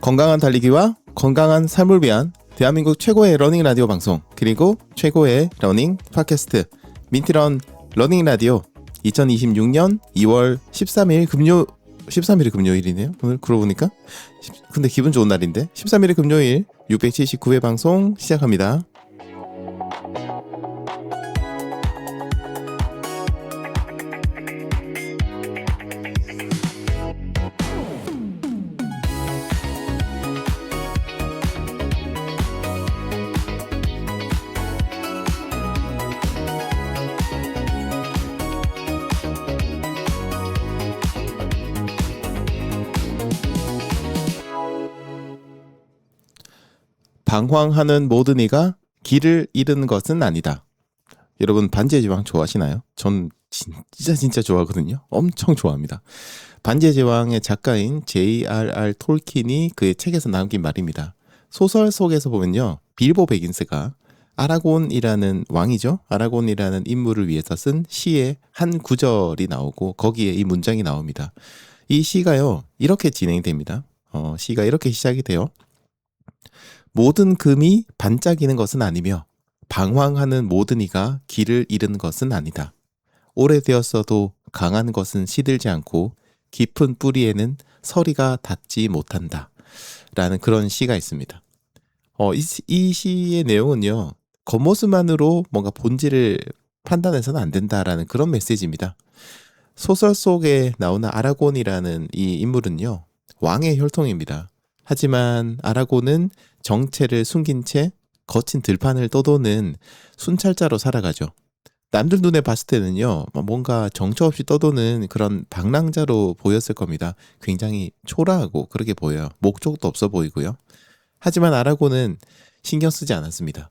건강한 달리기와 건강한 삶을 위한 대한민국 최고의 러닝 라디오 방송, 그리고 최고의 러닝 팟캐스트 민트런 러닝 라디오. 2026년 2월 13일이 금요일이네요. 오늘 그러고 보니까. 근데 기분 좋은 날인데 13일이 금요일 679회 방송 시작합니다. 방황하는 모든 이가 길을 잃은 것은 아니다. 여러분, 반지의 제왕 좋아하시나요? 전 진짜 좋아하거든요. 엄청 좋아합니다. 반지의 제왕의 작가인 J.R.R. 톨킨이 그의 책에서 남긴 말입니다. 소설 속에서 보면요, 빌보 베긴스가 아라곤이라는 왕이죠. 아라곤이라는 인물을 위해서 쓴 시의 한 구절이 나오고 거기에 이 문장이 나옵니다. 이 시가요, 이렇게 진행됩니다. 시가 이렇게 시작이 돼요. 모든 금이 반짝이는 것은 아니며 방황하는 모든 이가 길을 잃은 것은 아니다. 오래되었어도 강한 것은 시들지 않고 깊은 뿌리에는 서리가 닿지 못한다. 라는 그런 시가 있습니다. 이 시의 내용은요, 겉모습만으로 뭔가 본질을 판단해서는 안 된다라는 그런 메시지입니다. 소설 속에 나오는 아라곤이라는 이 인물은요, 왕의 혈통입니다. 하지만 아라곤은 정체를 숨긴 채 거친 들판을 떠도는 순찰자로 살아가죠. 남들 눈에 봤을 때는요, 뭔가 정처 없이 떠도는 그런 방랑자로 보였을 겁니다. 굉장히 초라하고 그렇게 보여요. 목적도 없어 보이고요. 하지만 아라곤은 신경 쓰지 않았습니다.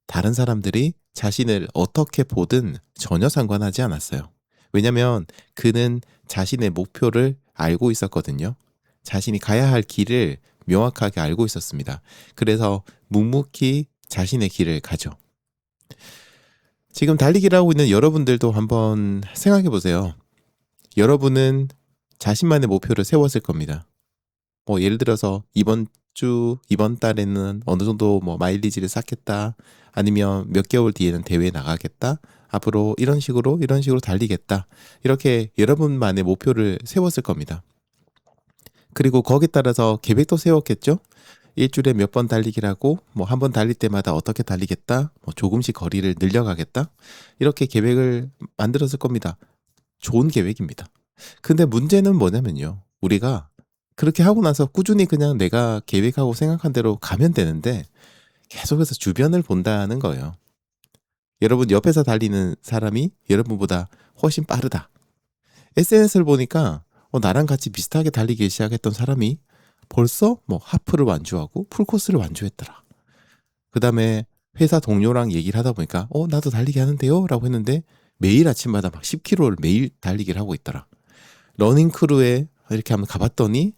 다른 사람들이 자신을 어떻게 보든 전혀 상관하지 않았어요. 왜냐면 그는 자신의 목표를 알고 있었거든요. 자신이 가야 할 길을 명확하게 알고 있었습니다. 그래서 묵묵히 자신의 길을 가죠. 지금 달리기를 하고 있는 여러분들도 한번 생각해 보세요. 여러분은 자신만의 목표를 세웠을 겁니다. 예를 들어서 이번 달에는 어느 정도 마일리지를 쌓겠다. 아니면 몇 개월 뒤에는 대회에 나가겠다. 앞으로 이런 식으로 달리겠다. 이렇게 여러분만의 목표를 세웠을 겁니다. 그리고 거기에 따라서 계획도 세웠겠죠. 일주일에 몇 번 달리기를 하고 한 번 달릴 때마다 어떻게 달리겠다. 조금씩 거리를 늘려가겠다. 이렇게 계획을 만들었을 겁니다. 좋은 계획입니다. 근데 문제는 뭐냐면요, 우리가 그렇게 하고 나서 꾸준히 그냥 내가 계획하고 생각한 대로 가면 되는데 계속해서 주변을 본다는 거예요. 여러분 옆에서 달리는 사람이 여러분보다 훨씬 빠르다. SNS를 보니까 나랑 같이 비슷하게 달리기 시작했던 사람이 벌써 하프를 완주하고 풀코스를 완주했더라. 그 다음에 회사 동료랑 얘기를 하다 보니까 나도 달리기 하는데요? 라고 했는데 매일 아침마다 10km를 매일 달리기를 하고 있더라. 러닝크루에 이렇게 한번 가봤더니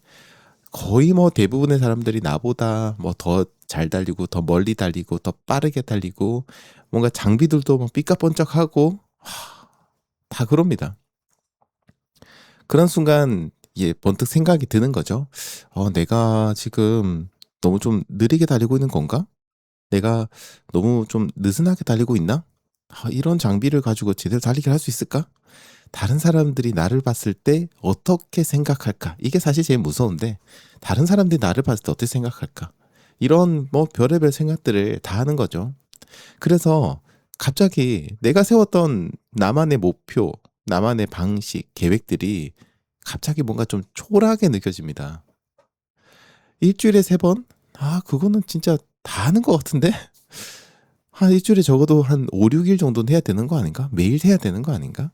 거의 대부분의 사람들이 나보다 더 잘 달리고 더 멀리 달리고 더 빠르게 달리고 뭔가 장비들도 삐까뻔쩍하고 다 그럽니다. 그런 순간 번뜩 생각이 드는 거죠. 내가 지금 너무 좀 느리게 달리고 있는 건가? 내가 너무 좀 느슨하게 달리고 있나? 이런 장비를 가지고 제대로 달리기를 할 수 있을까? 다른 사람들이 나를 봤을 때 어떻게 생각할까? 이게 사실 제일 무서운데, 다른 사람들이 나를 봤을 때 어떻게 생각할까? 이런 별의별 생각들을 다 하는 거죠. 그래서 갑자기 내가 세웠던 나만의 목표, 나만의 방식, 계획들이 갑자기 뭔가 좀 초라하게 느껴집니다. 일주일에 3번? 그거는 진짜 다 하는 것 같은데? 일주일에 적어도 한 5, 6일 정도는 해야 되는 거 아닌가? 매일 해야 되는 거 아닌가?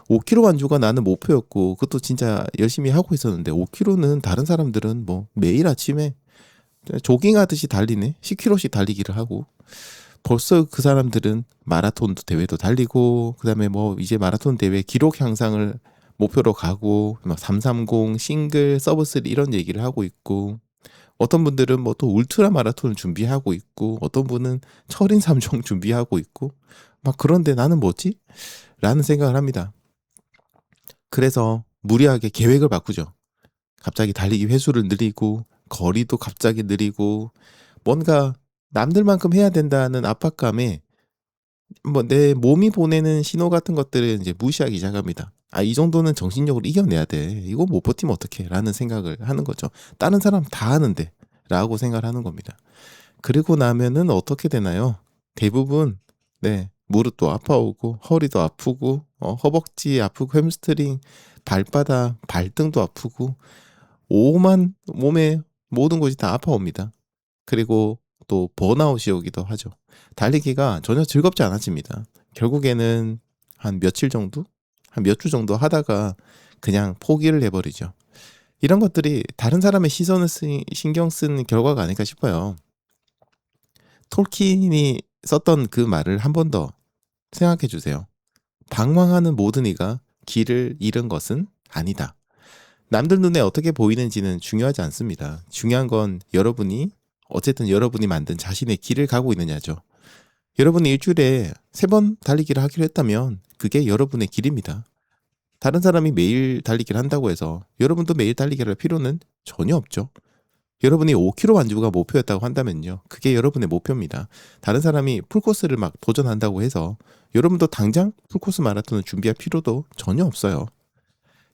5km 완주가 나는 목표였고 그것도 진짜 열심히 하고 있었는데 5km는 다른 사람들은 매일 아침에 조깅하듯이 달리네. 10km씩 달리기를 하고 벌써 그 사람들은 마라톤 대회도 달리고 그다음에 뭐 이제 마라톤 대회 기록 향상을 목표로 가고 막 330 싱글 서브 3 이런 얘기를 하고 있고 어떤 분들은 뭐 또 울트라 마라톤을 준비하고 있고 어떤 분은 철인 3종 준비하고 있고 막 그런데 나는 뭐지? 라는 생각을 합니다. 그래서 무리하게 계획을 바꾸죠. 갑자기 달리기 횟수를 늘리고 거리도 갑자기 느리고 뭔가 남들만큼 해야 된다는 압박감에 뭐 내 몸이 보내는 신호 같은 것들을 이제 무시하기 시작합니다. 아, 이 정도는 정신력으로 이겨내야 돼. 이거 못 버티면 어떡해. 라는 생각을 하는 거죠. 다른 사람 다 하는데. 라고 생각을 하는 겁니다. 그리고 나면은 어떻게 되나요? 대부분, 네, 무릎도 아파오고, 허리도 아프고, 허벅지 아프고, 햄스트링, 발바닥, 발등도 아프고, 오만 몸의 모든 곳이 다 아파옵니다. 그리고 또 번아웃이 오기도 하죠. 달리기가 전혀 즐겁지 않아집니다. 결국에는 한 며칠 정도? 한 몇 주 정도 하다가 그냥 포기를 해버리죠. 이런 것들이 다른 사람의 시선을 신경 쓴 결과가 아닐까 싶어요. 톨킨이 썼던 그 말을 한 번 더 생각해 주세요. 방황하는 모든 이가 길을 잃은 것은 아니다. 남들 눈에 어떻게 보이는지는 중요하지 않습니다. 중요한 건 어쨌든 여러분이 만든 자신의 길을 가고 있느냐죠. 여러분이 일주일에 3번 달리기를 하기로 했다면 그게 여러분의 길입니다. 다른 사람이 매일 달리기를 한다고 해서 여러분도 매일 달리기를 할 필요는 전혀 없죠. 여러분이 5km 완주가 목표였다고 한다면요. 그게 여러분의 목표입니다. 다른 사람이 풀코스를 막 도전한다고 해서 여러분도 당장 풀코스 마라톤을 준비할 필요도 전혀 없어요.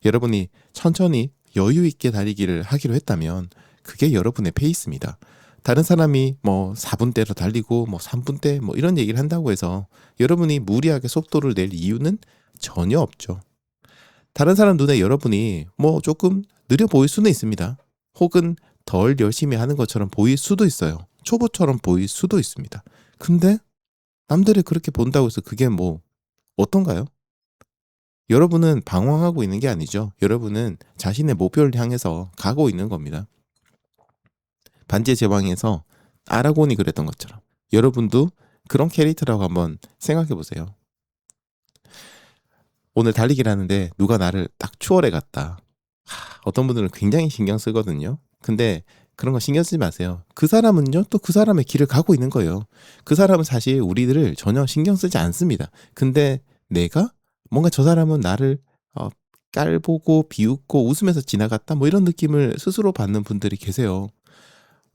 여러분이 천천히 여유 있게 달리기를 하기로 했다면 그게 여러분의 페이스입니다. 다른 사람이 뭐 4분대로 달리고 뭐 3분대 뭐 이런 얘기를 한다고 해서 여러분이 무리하게 속도를 낼 이유는 전혀 없죠. 다른 사람 눈에 여러분이 뭐 조금 느려 보일 수는 있습니다. 혹은 덜 열심히 하는 것처럼 보일 수도 있어요. 초보처럼 보일 수도 있습니다. 근데 남들이 그렇게 본다고 해서 그게 뭐 어떤가요? 여러분은 방황하고 있는 게 아니죠. 여러분은 자신의 목표를 향해서 가고 있는 겁니다. 반지의 제왕에서 아라곤이 그랬던 것처럼 여러분도 그런 캐릭터라고 한번 생각해 보세요. 오늘 달리기를 하는데 누가 나를 딱 추월해 갔다. 어떤 분들은 굉장히 신경 쓰거든요. 근데 그런 거 신경 쓰지 마세요. 그 사람은요, 또 그 사람의 길을 가고 있는 거예요. 그 사람은 사실 우리들을 전혀 신경 쓰지 않습니다. 근데 내가 뭔가 저 사람은 나를 깔보고 비웃고 웃으면서 지나갔다 뭐 이런 느낌을 스스로 받는 분들이 계세요.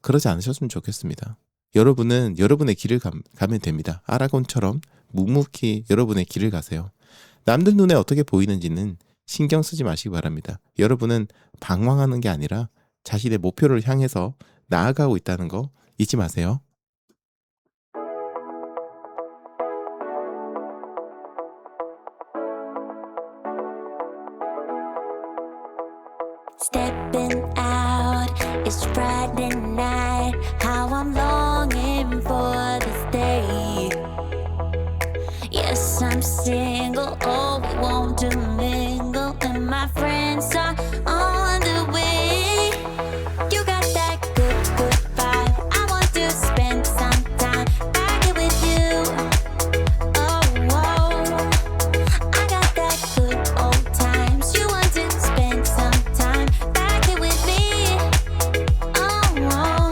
그러지 않으셨으면 좋겠습니다. 여러분은 여러분의 길을 가면 됩니다. 아라곤처럼 묵묵히 여러분의 길을 가세요. 남들 눈에 어떻게 보이는지는 신경 쓰지 마시기 바랍니다. 여러분은 방황하는 게 아니라 자신의 목표를 향해서 나아가고 있다는 거 잊지 마세요. Stepping out, it's Friday night. How I'm longing for this day. Yes, I'm single, oh, we won't do mingle. And my friends are on the way. You got that good, good vibe. I want to spend some time back here with you. Oh, whoa. I got that good old times. You want to spend some time back here with me. Oh, whoa.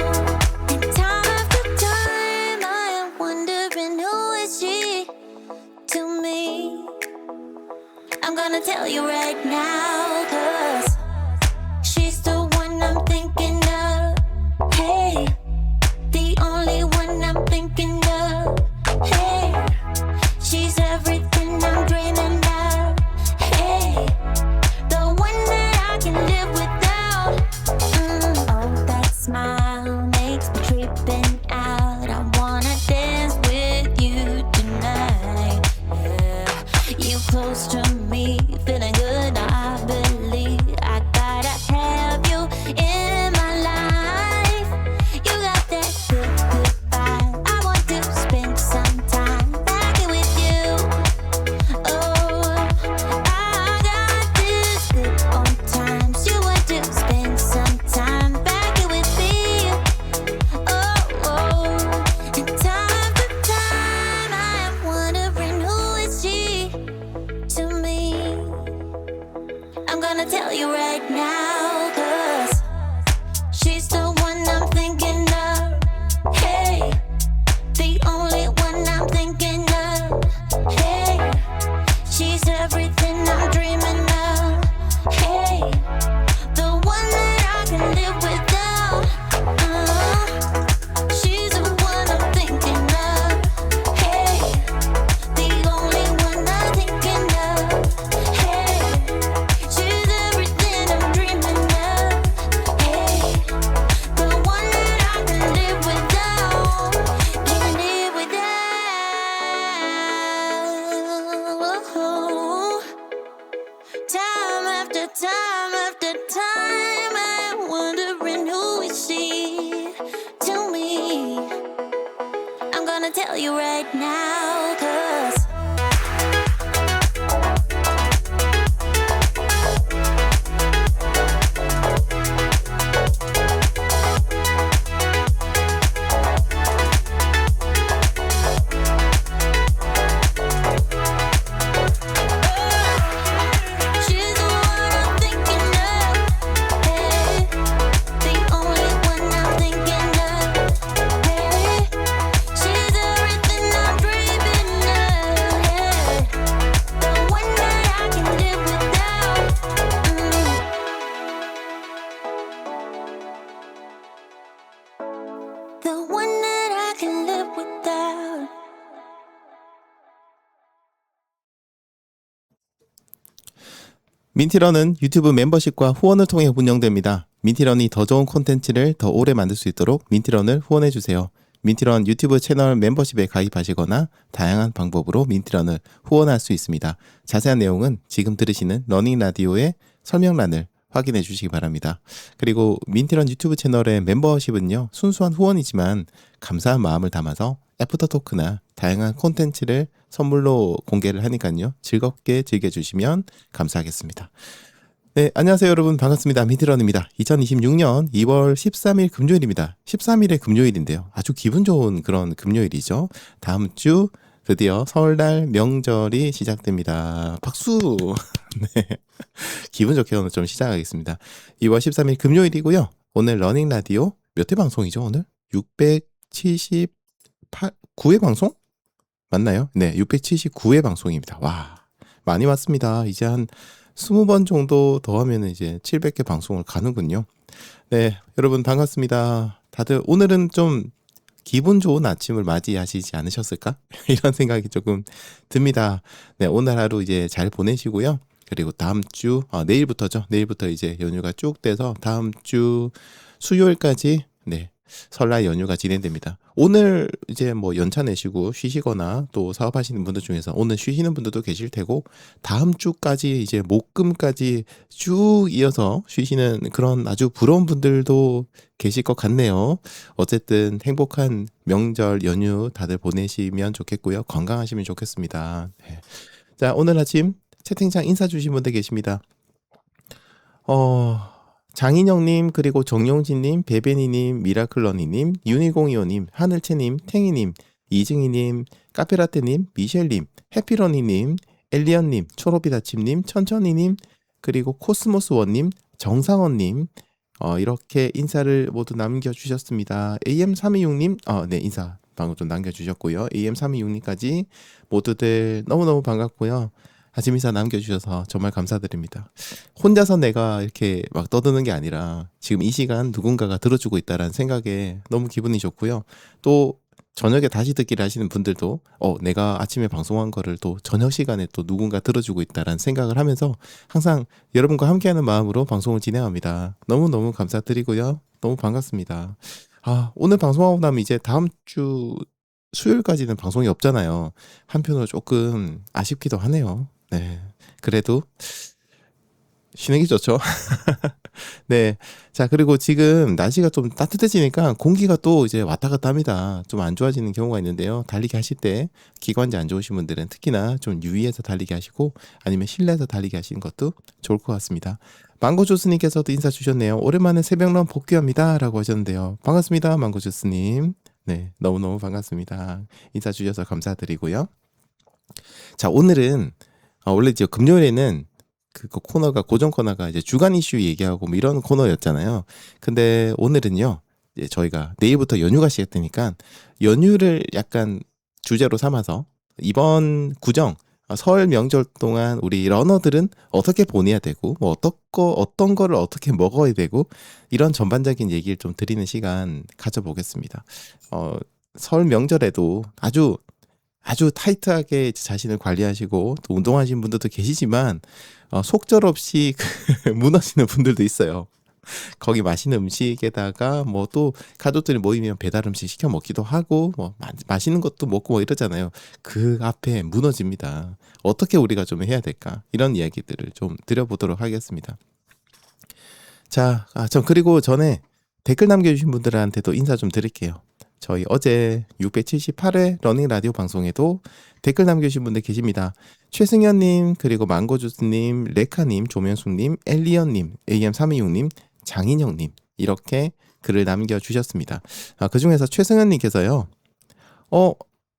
And time after time, I am wondering who is she to me. I'm gonna tell you right now, 'cause she's the one I'm thinking of. Hey, the only one I'm thinking of. Hey, she's everything I'm dreaming of. Hey, the one that I can live without. Oh, that smile makes me tripping out. I wanna dance with you tonight. Yeah, you close to me, feeling good, I believe. tell you right now, 'cause she's the one I'm thinking of. Hey, the only one I'm thinking of. Hey, she's everything I'm dreaming of. Hey, the one that I can live without. She's the one I'm thinking of. Hey, the only one I'm thinking of. Hey, she's everything I'm dreaming of. Hey, the one that I can live without. Can live without. Time after time after time, I'm wondering who is she to me. I'm gonna tell you right now, 'cause she's the one I'm thinking of. Hey, the only one I'm thinking of. Hey, she's everything I'm dreaming of. Hey, the one that I can live without. The one that I can live without. 민티런은 유튜브 멤버십과 후원을 통해 운영됩니다. 민티런이 더 좋은 콘텐츠를 더 오래 만들 수 있도록 민티런을 후원해주세요. 민티런 유튜브 채널 멤버십에 가입하시거나 다양한 방법으로 민티런을 후원할 수 있습니다. 자세한 내용은 지금 들으시는 러닝 라디오의 설명란을 확인해 주시기 바랍니다. 그리고 민티런 유튜브 채널의 멤버십은요, 순수한 후원이지만 감사한 마음을 담아서 애프터토크나 다양한 콘텐츠를 선물로 공개를 하니까요, 즐겁게 즐겨주시면 감사하겠습니다. 네, 안녕하세요 여러분, 반갑습니다. 민티런입니다. 2026년 2월 13일 금요일입니다. 13일의 금요일인데요, 아주 기분 좋은 그런 금요일이죠. 다음 주 드디어 설날 명절이 시작됩니다. 박수! 네, 기분 좋게 오늘 좀 시작하겠습니다. 2월 13일 금요일이고요. 오늘 러닝 라디오 몇 회 방송이죠? 오늘 679회 방송? 맞나요? 네, 679회 방송입니다. 와, 많이 왔습니다. 이제 한 20번 정도 더 하면 이제 700개 방송을 가는군요. 네, 여러분 반갑습니다. 다들 오늘은 좀 기분 좋은 아침을 맞이하시지 않으셨을까? 이런 생각이 조금 듭니다. 네, 오늘 하루 이제 잘 보내시고요. 그리고 다음 주, 내일부터죠. 내일부터 이제 연휴가 쭉 돼서 다음 주 수요일까지, 네, 설날 연휴가 진행됩니다. 오늘 이제 뭐 연차 내시고 쉬시거나 또 사업하시는 분들 중에서 오늘 쉬시는 분들도 계실 테고, 다음 주까지 이제 목금까지 쭉 이어서 쉬시는 그런 아주 부러운 분들도 계실 것 같네요. 어쨌든 행복한 명절 연휴 다들 보내시면 좋겠고요. 건강하시면 좋겠습니다. 네. 자, 오늘 아침 채팅창 인사 주신 분들 계십니다. 장인영님, 그리고 정용진님, 베베니님, 미라클러니님, 유니공이오님, 하늘채님, 탱이님, 이증희님, 카페라떼님, 미셸님, 해피러니님, 엘리언님, 초록비다침님, 천천히님, 그리고 코스모스원님, 정상원님, 이렇게 인사를 모두 남겨주셨습니다. AM326님, 네, 인사 방금 좀 남겨주셨고요. AM326님까지 모두들 너무너무 반갑고요. 아침 인사 남겨주셔서 정말 감사드립니다. 혼자서 내가 이렇게 막 떠드는 게 아니라 지금 이 시간 누군가가 들어주고 있다는 생각에 너무 기분이 좋고요. 또 저녁에 다시 듣기를 하시는 분들도 내가 아침에 방송한 거를 또 저녁 시간에 또 누군가 들어주고 있다는 생각을 하면서 항상 여러분과 함께하는 마음으로 방송을 진행합니다. 너무너무 감사드리고요. 너무 반갑습니다. 오늘 방송하고 나면 이제 다음 주 수요일까지는 방송이 없잖아요. 한편으로 조금 아쉽기도 하네요. 네, 그래도 쉬는 게 좋죠. 네, 자, 그리고 지금 날씨가 좀 따뜻해지니까 공기가 또 이제 왔다 갔다 합니다. 좀 안 좋아지는 경우가 있는데요. 달리기 하실 때 기관지 안 좋으신 분들은 특히나 좀 유의해서 달리기 하시고, 아니면 실내에서 달리기 하시는 것도 좋을 것 같습니다. 망고주스님께서도 인사 주셨네요. 오랜만에 새벽런 복귀합니다 라고 하셨는데요. 반갑습니다, 망고주스님. 네, 너무너무 반갑습니다. 인사 주셔서 감사드리고요. 자, 오늘은 원래 이제 금요일에는 그 코너가 고정 코너가 이제 주간 이슈 얘기하고 뭐 이런 코너였잖아요. 근데 오늘은요. 이제 저희가 내일부터 연휴가 시작되니까 연휴를 약간 주제로 삼아서 이번 구정 설 명절 동안 우리 러너들은 어떻게 보내야 되고 뭐 어떤 거를 어떻게 먹어야 되고 이런 전반적인 얘기를 좀 드리는 시간 가져보겠습니다. 설 명절에도 아주 타이트하게 자신을 관리하시고 또 운동하시는 분들도 계시지만 속절없이 무너지는 분들도 있어요. 거기 맛있는 음식에다가 뭐 또 가족들이 모이면 배달 음식 시켜 먹기도 하고 뭐 맛있는 것도 먹고 뭐 이러잖아요. 그 앞에 무너집니다. 어떻게 우리가 좀 해야 될까? 이런 이야기들을 좀 드려보도록 하겠습니다. 자, 전 그리고 전에 댓글 남겨주신 분들한테도 인사 좀 드릴게요. 저희 어제 678회 러닝 라디오 방송에도 댓글 남겨주신 분들 계십니다. 최승현님, 그리고 망고주스님, 레카님, 조명숙님, 엘리언님, AM326님, 장인영님 이렇게 글을 남겨주셨습니다. 그 중에서 최승현님께서요.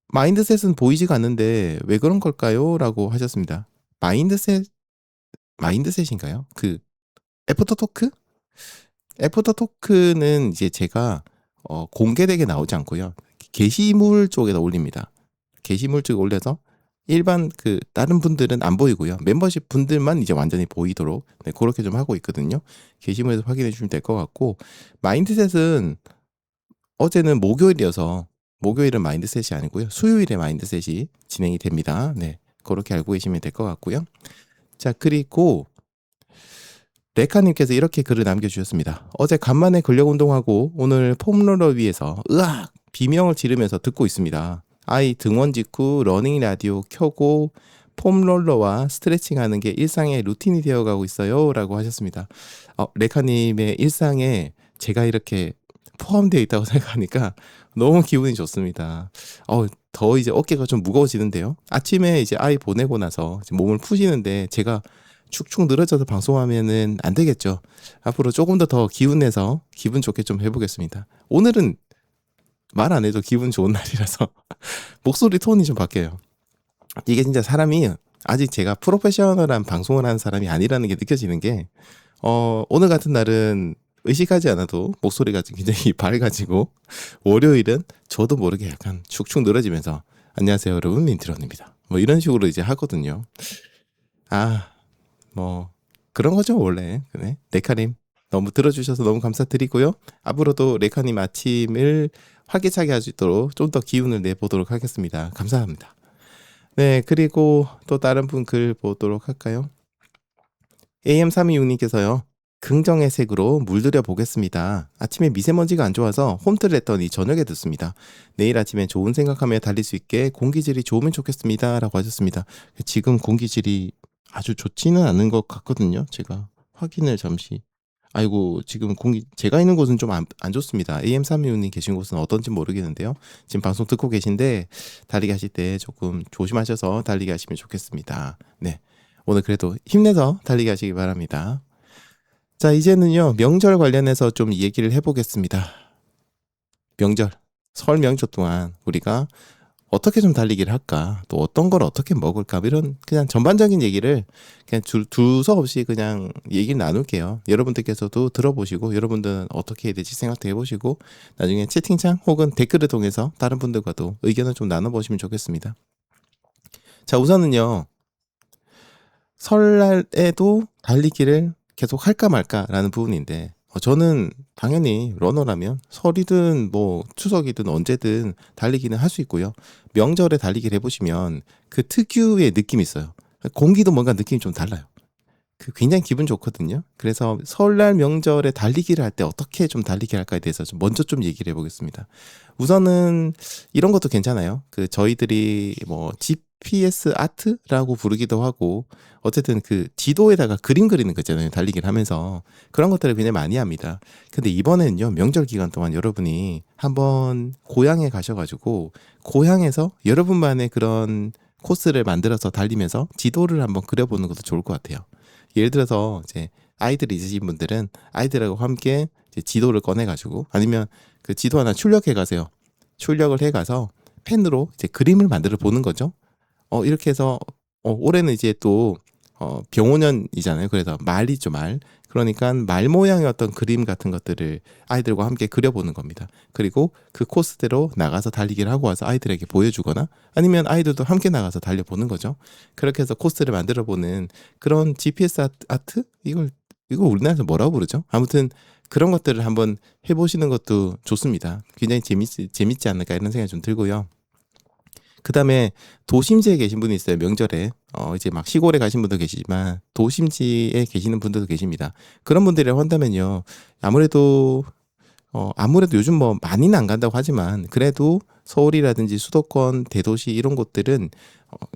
마인드셋은 보이지가 않는데 왜 그런 걸까요? 라고 하셨습니다. 마인드셋인가요? 그 애프터토크? 애프터토크는 이제 제가 공개되게 나오지 않고요. 게시물 쪽에다 올립니다. 게시물 쪽에 올려서 일반 그 다른 분들은 안 보이고요. 멤버십 분들만 이제 완전히 보이도록 그렇게 좀 하고 있거든요. 게시물에서 확인해 주시면 될 것 같고 마인드셋은 어제는 목요일이어서 목요일은 마인드셋이 아니고요. 수요일에 마인드셋이 진행이 됩니다. 네, 그렇게 알고 계시면 될 것 같고요. 자, 그리고 레카님께서 이렇게 글을 남겨주셨습니다. 어제 간만에 근력 운동하고 오늘 폼롤러 위에서 으악 비명을 지르면서 듣고 있습니다. 아이 등원 직후 러닝 라디오 켜고 폼롤러와 스트레칭하는 게 일상의 루틴이 되어가고 있어요 라고 하셨습니다. 레카님의 일상에 제가 이렇게 포함되어 있다고 생각하니까 너무 기분이 좋습니다. 더 이제 어깨가 좀 무거워지는데요. 아침에 이제 아이 보내고 나서 몸을 푸시는데 제가 축축 늘어져서 방송하면은 안 되겠죠. 앞으로 조금 더 기운 내서 기분 좋게 좀 해보겠습니다. 오늘은 말 안 해도 기분 좋은 날이라서 목소리 톤이 좀 바뀌어요. 이게 진짜 사람이 아직 제가 프로페셔널한 방송을 하는 사람이 아니라는 게 느껴지는 게 오늘 같은 날은 의식하지 않아도 목소리가 굉장히 밝아지고 월요일은 저도 모르게 약간 축축 늘어지면서 안녕하세요 여러분 민트런입니다. 뭐 이런 식으로 이제 하거든요. 뭐 그런 거죠 원래. 그래. 레카님 너무 들어주셔서 너무 감사드리고요. 앞으로도 레카님 아침을 활기차게 할 수 있도록 좀 더 기운을 내보도록 하겠습니다. 감사합니다. 네, 그리고 또 다른 분 글 보도록 할까요? AM326님께서요. 긍정의 색으로 물들여 보겠습니다. 아침에 미세먼지가 안 좋아서 홈트를 했더니 저녁에 듣습니다. 내일 아침에 좋은 생각하며 달릴 수 있게 공기질이 좋으면 좋겠습니다. 라고 하셨습니다. 지금 공기질이 아주 좋지는 않은 것 같거든요. 제가 확인을 잠시. 지금 제가 있는 곳은 좀 안 좋습니다. AM326님 계신 곳은 어떤지 모르겠는데요. 지금 방송 듣고 계신데 달리기 하실 때 조금 조심하셔서 달리기 하시면 좋겠습니다. 네. 오늘 그래도 힘내서 달리기 하시기 바랍니다. 자, 이제는요, 명절 관련해서 좀 얘기를 해보겠습니다. 설 명절 동안 우리가 어떻게 좀 달리기를 할까, 또 어떤 걸 어떻게 먹을까, 이런 그냥 전반적인 얘기를 그냥 두서없이 그냥 얘기를 나눌게요. 여러분들께서도 들어보시고, 여러분들은 어떻게 해야 될지 생각도 해보시고, 나중에 채팅창 혹은 댓글을 통해서 다른 분들과도 의견을 좀 나눠보시면 좋겠습니다. 자, 우선은요, 설날에도 달리기를 계속 할까 말까라는 부분인데 저는 당연히 러너라면 설이든 뭐 추석이든 언제든 달리기는 할 수 있고요. 명절에 달리기를 해보시면 그 특유의 느낌이 있어요. 공기도 뭔가 느낌이 좀 달라요. 굉장히 기분 좋거든요. 그래서 설날 명절에 달리기를 할 때 어떻게 좀 달리기 할까에 대해서 먼저 좀 얘기를 해보겠습니다. 우선은 이런 것도 괜찮아요. 저희들이 뭐 GPS 아트라고 부르기도 하고 어쨌든 그 지도에다가 그림 그리는 거 있잖아요. 달리기를 하면서 그런 것들을 굉장히 많이 합니다. 근데 이번에는요, 명절 기간 동안 여러분이 한번 고향에 가셔가지고 고향에서 여러분만의 그런 코스를 만들어서 달리면서 지도를 한번 그려보는 것도 좋을 것 같아요. 예를 들어서 이제 아이들이 있으신 분들은 아이들하고 함께 이제 지도를 꺼내가지고 아니면 그 지도 하나 출력해 가세요. 출력을 해 가서 펜으로 이제 그림을 만들어 보는 거죠. 이렇게 해서 올해는 이제 또 병원년이잖아요. 그래서 말이죠, 말. 그러니까 말 모양의 어떤 그림 같은 것들을 아이들과 함께 그려보는 겁니다. 그리고 그 코스대로 나가서 달리기를 하고 와서 아이들에게 보여주거나 아니면 아이들도 함께 나가서 달려보는 거죠. 그렇게 해서 코스를 만들어보는 그런 GPS 아트? 이거 우리나라에서 뭐라고 부르죠? 아무튼 그런 것들을 한번 해보시는 것도 좋습니다. 굉장히 재밌지 않을까 이런 생각이 좀 들고요. 그 다음에 도심지에 계신 분이 있어요. 명절에. 이제 막 시골에 가신 분도 계시지만 도심지에 계시는 분들도 계십니다. 그런 분들이라고 한다면요. 아무래도 요즘 뭐 많이는 안 간다고 하지만 그래도 서울이라든지 수도권, 대도시 이런 곳들은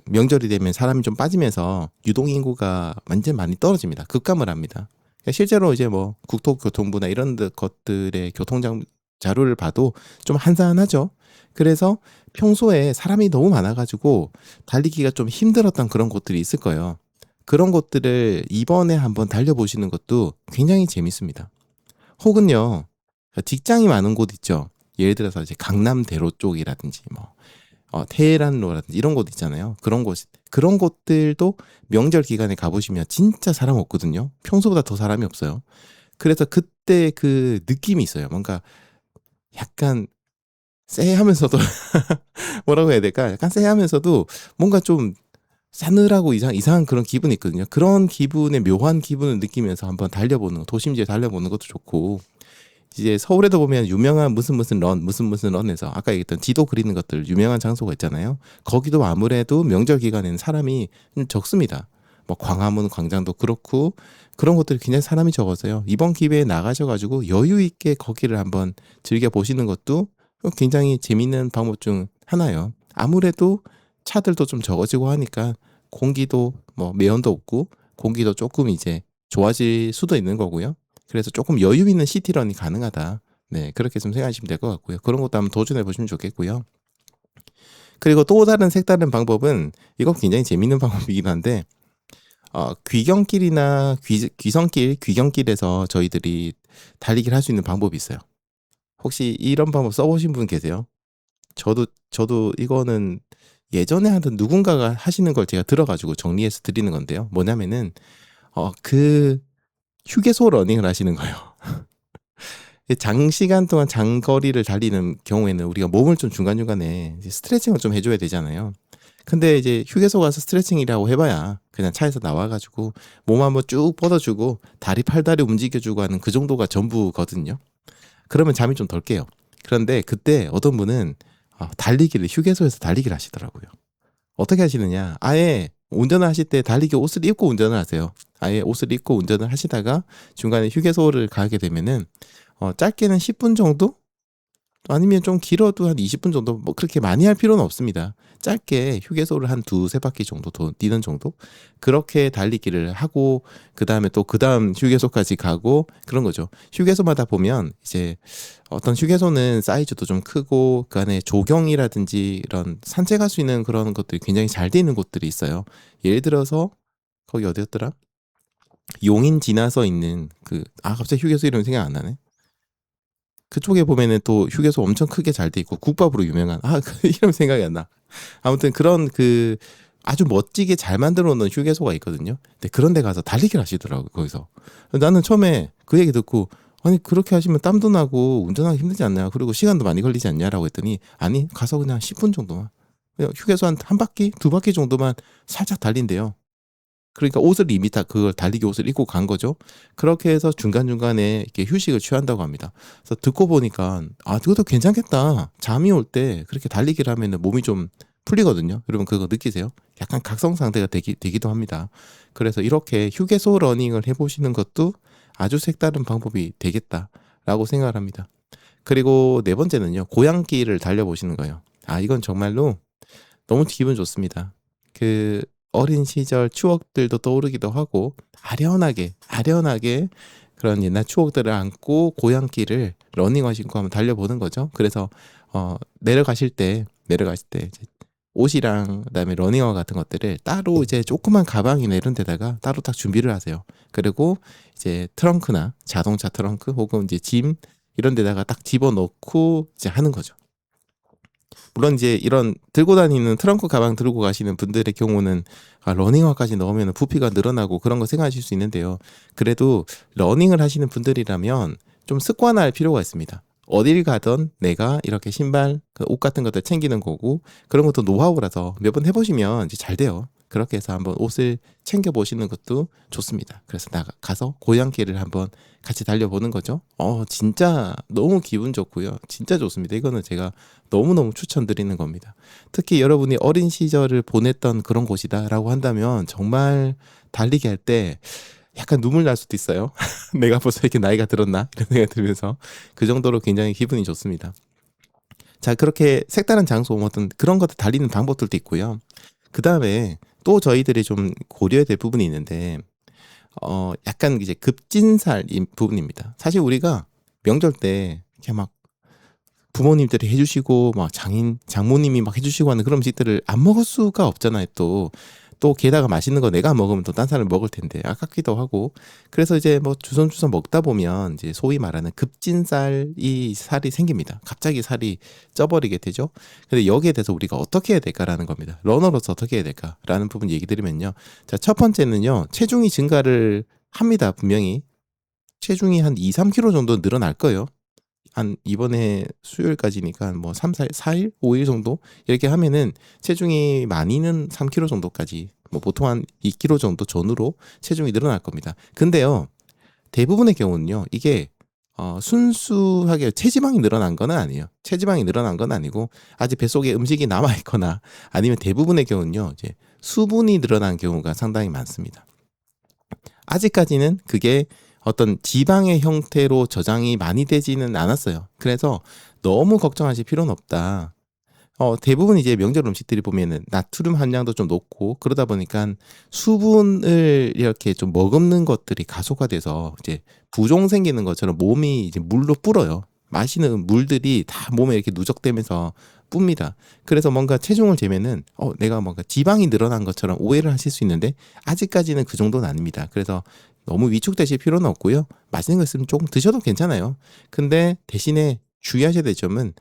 명절이 되면 사람이 좀 빠지면서 유동인구가 완전 많이 떨어집니다. 급감을 합니다. 그러니까 실제로 이제 뭐 국토교통부나 이런 것들의 자료를 봐도 좀 한산하죠. 그래서 평소에 사람이 너무 많아가지고 달리기가 좀 힘들었던 그런 곳들이 있을 거예요. 그런 곳들을 이번에 한번 달려보시는 것도 굉장히 재밌습니다. 혹은요, 직장이 많은 곳 있죠. 예를 들어서 이제 강남대로 쪽이라든지 테헤란로라든지 이런 곳 있잖아요. 그런 곳들도 명절 기간에 가보시면 진짜 사람 없거든요. 평소보다 더 사람이 없어요. 그래서 그때 그 느낌이 있어요. 뭔가 약간 쎄하면서도 뭐라고 해야 될까? 약간 쎄하면서도 뭔가 좀 싸늘하고 이상한 그런 기분이 있거든요. 그런 기분의 묘한 기분을 느끼면서 한번 달려보는 거, 도심지에 달려보는 것도 좋고, 이제 서울에도 보면 유명한 무슨 런에서 아까 얘기했던 지도 그리는 것들 유명한 장소가 있잖아요. 거기도 아무래도 명절 기간에는 사람이 적습니다. 뭐 광화문 광장도 그렇고 그런 곳들이 굉장히 사람이 적어서요. 이번 기회에 나가셔가지고 여유 있게 거기를 한번 즐겨 보시는 것도 굉장히 재밌는 방법 중 하나예요. 아무래도 차들도 좀 적어지고 하니까 공기도 뭐 매연도 없고 공기도 조금 이제 좋아질 수도 있는 거고요. 그래서 조금 여유 있는 시티런이 가능하다. 네, 그렇게 좀 생각하시면 될 것 같고요. 그런 것도 한번 도전해 보시면 좋겠고요. 그리고 또 다른 색다른 방법은 이거 굉장히 재밌는 방법이긴 한데 귀경길이나 귀경길에서 저희들이 달리기를 할 수 있는 방법이 있어요. 혹시 이런 방법 써보신 분 계세요? 저도 이거는 예전에 하던 누군가가 하시는 걸 제가 들어가지고 정리해서 드리는 건데요. 뭐냐면은 그 휴게소 러닝을 하시는 거예요. 장시간 동안 장거리를 달리는 경우에는 우리가 몸을 좀 중간중간에 이제 스트레칭을 좀 해줘야 되잖아요. 근데 이제 휴게소 가서 스트레칭이라고 해봐야 그냥 차에서 나와가지고 몸 한번 쭉 뻗어주고 다리 팔다리 움직여주고 하는 그 정도가 전부거든요. 그러면 잠이 좀 덜 깨요. 그런데 그때 어떤 분은 휴게소에서 달리기를 하시더라고요. 어떻게 하시느냐? 아예 운전을 하실 때 달리기 옷을 입고 운전을 하세요. 아예 옷을 입고 운전을 하시다가 중간에 휴게소를 가게 되면은 짧게는 10분 정도? 아니면 좀 길어도 한 20분 정도? 뭐 그렇게 많이 할 필요는 없습니다. 짧게 휴게소를 한 두세 바퀴 정도 뛰는 정도? 그렇게 달리기를 하고 그 다음에 또 그 다음 휴게소까지 가고 그런 거죠. 휴게소마다 보면 이제 어떤 휴게소는 사이즈도 좀 크고 그 안에 조경이라든지 이런 산책할 수 있는 그런 것들이 굉장히 잘 돼 있는 곳들이 있어요. 예를 들어서 거기 어디였더라? 용인 지나서 있는 갑자기 휴게소 이름 생각 안 나네. 그쪽에 보면은 또 휴게소 엄청 크게 잘 돼 있고 국밥으로 유명한 그 이름 생각이 안 나. 아무튼 그런 아주 멋지게 잘 만들어 놓은 휴게소가 있거든요. 근데 그런 데 가서 달리기를 하시더라고요. 거기서. 나는 처음에 그 얘기 듣고 아니 그렇게 하시면 땀도 나고 운전하기 힘들지 않냐. 그리고 시간도 많이 걸리지 않냐라고 했더니 아니 가서 그냥 10분 정도만 그냥 휴게소 한 바퀴 두 바퀴 정도만 살짝 달린대요. 그러니까 옷을 이미 다 그걸 달리기 옷을 입고 간 거죠. 그렇게 해서 중간중간에 이렇게 휴식을 취한다고 합니다. 그래서 듣고 보니까 그것도 괜찮겠다. 잠이 올 때 그렇게 달리기를 하면 몸이 좀 풀리거든요. 여러분 그거 느끼세요? 약간 각성 상태가 되기도 합니다. 그래서 이렇게 휴게소 러닝을 해보시는 것도 아주 색다른 방법이 되겠다라고 생각을 합니다. 그리고 네 번째는요. 고향길을 달려보시는 거예요. 이건 정말로 너무 기분 좋습니다. 어린 시절 추억들도 떠오르기도 하고 아련하게 그런 옛날 추억들을 안고 고향길을 러닝화 신고 한번 달려보는 거죠. 그래서 내려가실 때 이제 옷이랑 그다음에 러닝화 같은 것들을 따로 이제 조그만 가방이나 이런 데다가 따로 딱 준비를 하세요. 그리고 이제 트렁크나 자동차 트렁크 혹은 이제 짐 이런 데다가 딱 집어넣고 이제 하는 거죠. 물론 이제 이런 들고 다니는 트렁크 가방 들고 가시는 분들의 경우는 러닝화까지 넣으면 부피가 늘어나고 그런 거 생각하실 수 있는데요. 그래도 러닝을 하시는 분들이라면 좀 습관화할 필요가 있습니다. 어딜 가든 내가 이렇게 신발, 옷 같은 것들 챙기는 거고 그런 것도 노하우라서 몇 번 해보시면 이제 잘 돼요. 그렇게 해서 한번 옷을 챙겨 보시는 것도 좋습니다. 그래서 가서 고향길을 한번 같이 달려보는 거죠. 진짜 너무 기분 좋고요. 진짜 좋습니다. 이거는 제가 너무너무 추천드리는 겁니다. 특히 여러분이 어린 시절을 보냈던 그런 곳이다라고 한다면 정말 달리기 할 때 약간 눈물 날 수도 있어요. 내가 벌써 이렇게 나이가 들었나? 이런 생각이 들면서 그 정도로 굉장히 기분이 좋습니다. 자, 그렇게 색다른 장소, 어떤 그런 것들 달리는 방법들도 있고요. 그 다음에 또 저희들이 좀 고려해야 될 부분이 있는데, 약간 이제 급진살인 부분입니다. 사실 우리가 명절 때 이렇게 막 부모님들이 해주시고 막 장모님이 막 해주시고 하는 그런 음식들을 안 먹을 수가 없잖아요. 또 게다가 맛있는 거 내가 먹으면 또 딴 사람이 먹을 텐데 아깝기도 하고. 그래서 이제 뭐 주섬주섬 먹다 보면 이제 소위 말하는 급진살이 살이 생깁니다. 갑자기 살이 쪄버리게 되죠. 근데 여기에 대해서 우리가 어떻게 해야 될까라는 겁니다. 러너로서 어떻게 해야 될까라는 부분 얘기 드리면요. 자, 첫 번째는요. 체중이 증가를 합니다. 분명히. 체중이 한 2, 3kg 정도 늘어날 거예요. 한 이번에 수요일까지니까 뭐 3, 4일, 5일 정도 이렇게 하면은 체중이 많이는 3kg 정도까지, 뭐 보통 한 2kg 정도 전후로 체중이 늘어날 겁니다. 근데요, 대부분의 경우는요, 이게 순수하게 체지방이 늘어난 건 아니에요. 체지방이 늘어난 건 아니고 아직 뱃속에 음식이 남아 있거나 아니면 대부분의 경우는요, 이제 수분이 늘어난 경우가 상당히 많습니다. 아직까지는 그게 어떤 지방의 형태로 저장이 많이 되지는 않았어요. 그래서 너무 걱정하실 필요는 없다. 대부분 이제 명절 음식들이 보면은 나트륨 함량도 좀 높고 그러다 보니까 수분을 이렇게 좀 머금는 것들이 가속화돼서 이제 부종 생기는 것처럼 몸이 이제 물로 불어요. 마시는 물들이 다 몸에 이렇게 누적되면서 뿝니다. 그래서 뭔가 체중을 재면은 내가 뭔가 지방이 늘어난 것처럼 오해를 하실 수 있는데 아직까지는 그 정도는 아닙니다. 그래서 너무 위축되실 필요는 없고요. 맛있는 거 있으면 조금 드셔도 괜찮아요. 근데 대신에 주의하셔야 될 점은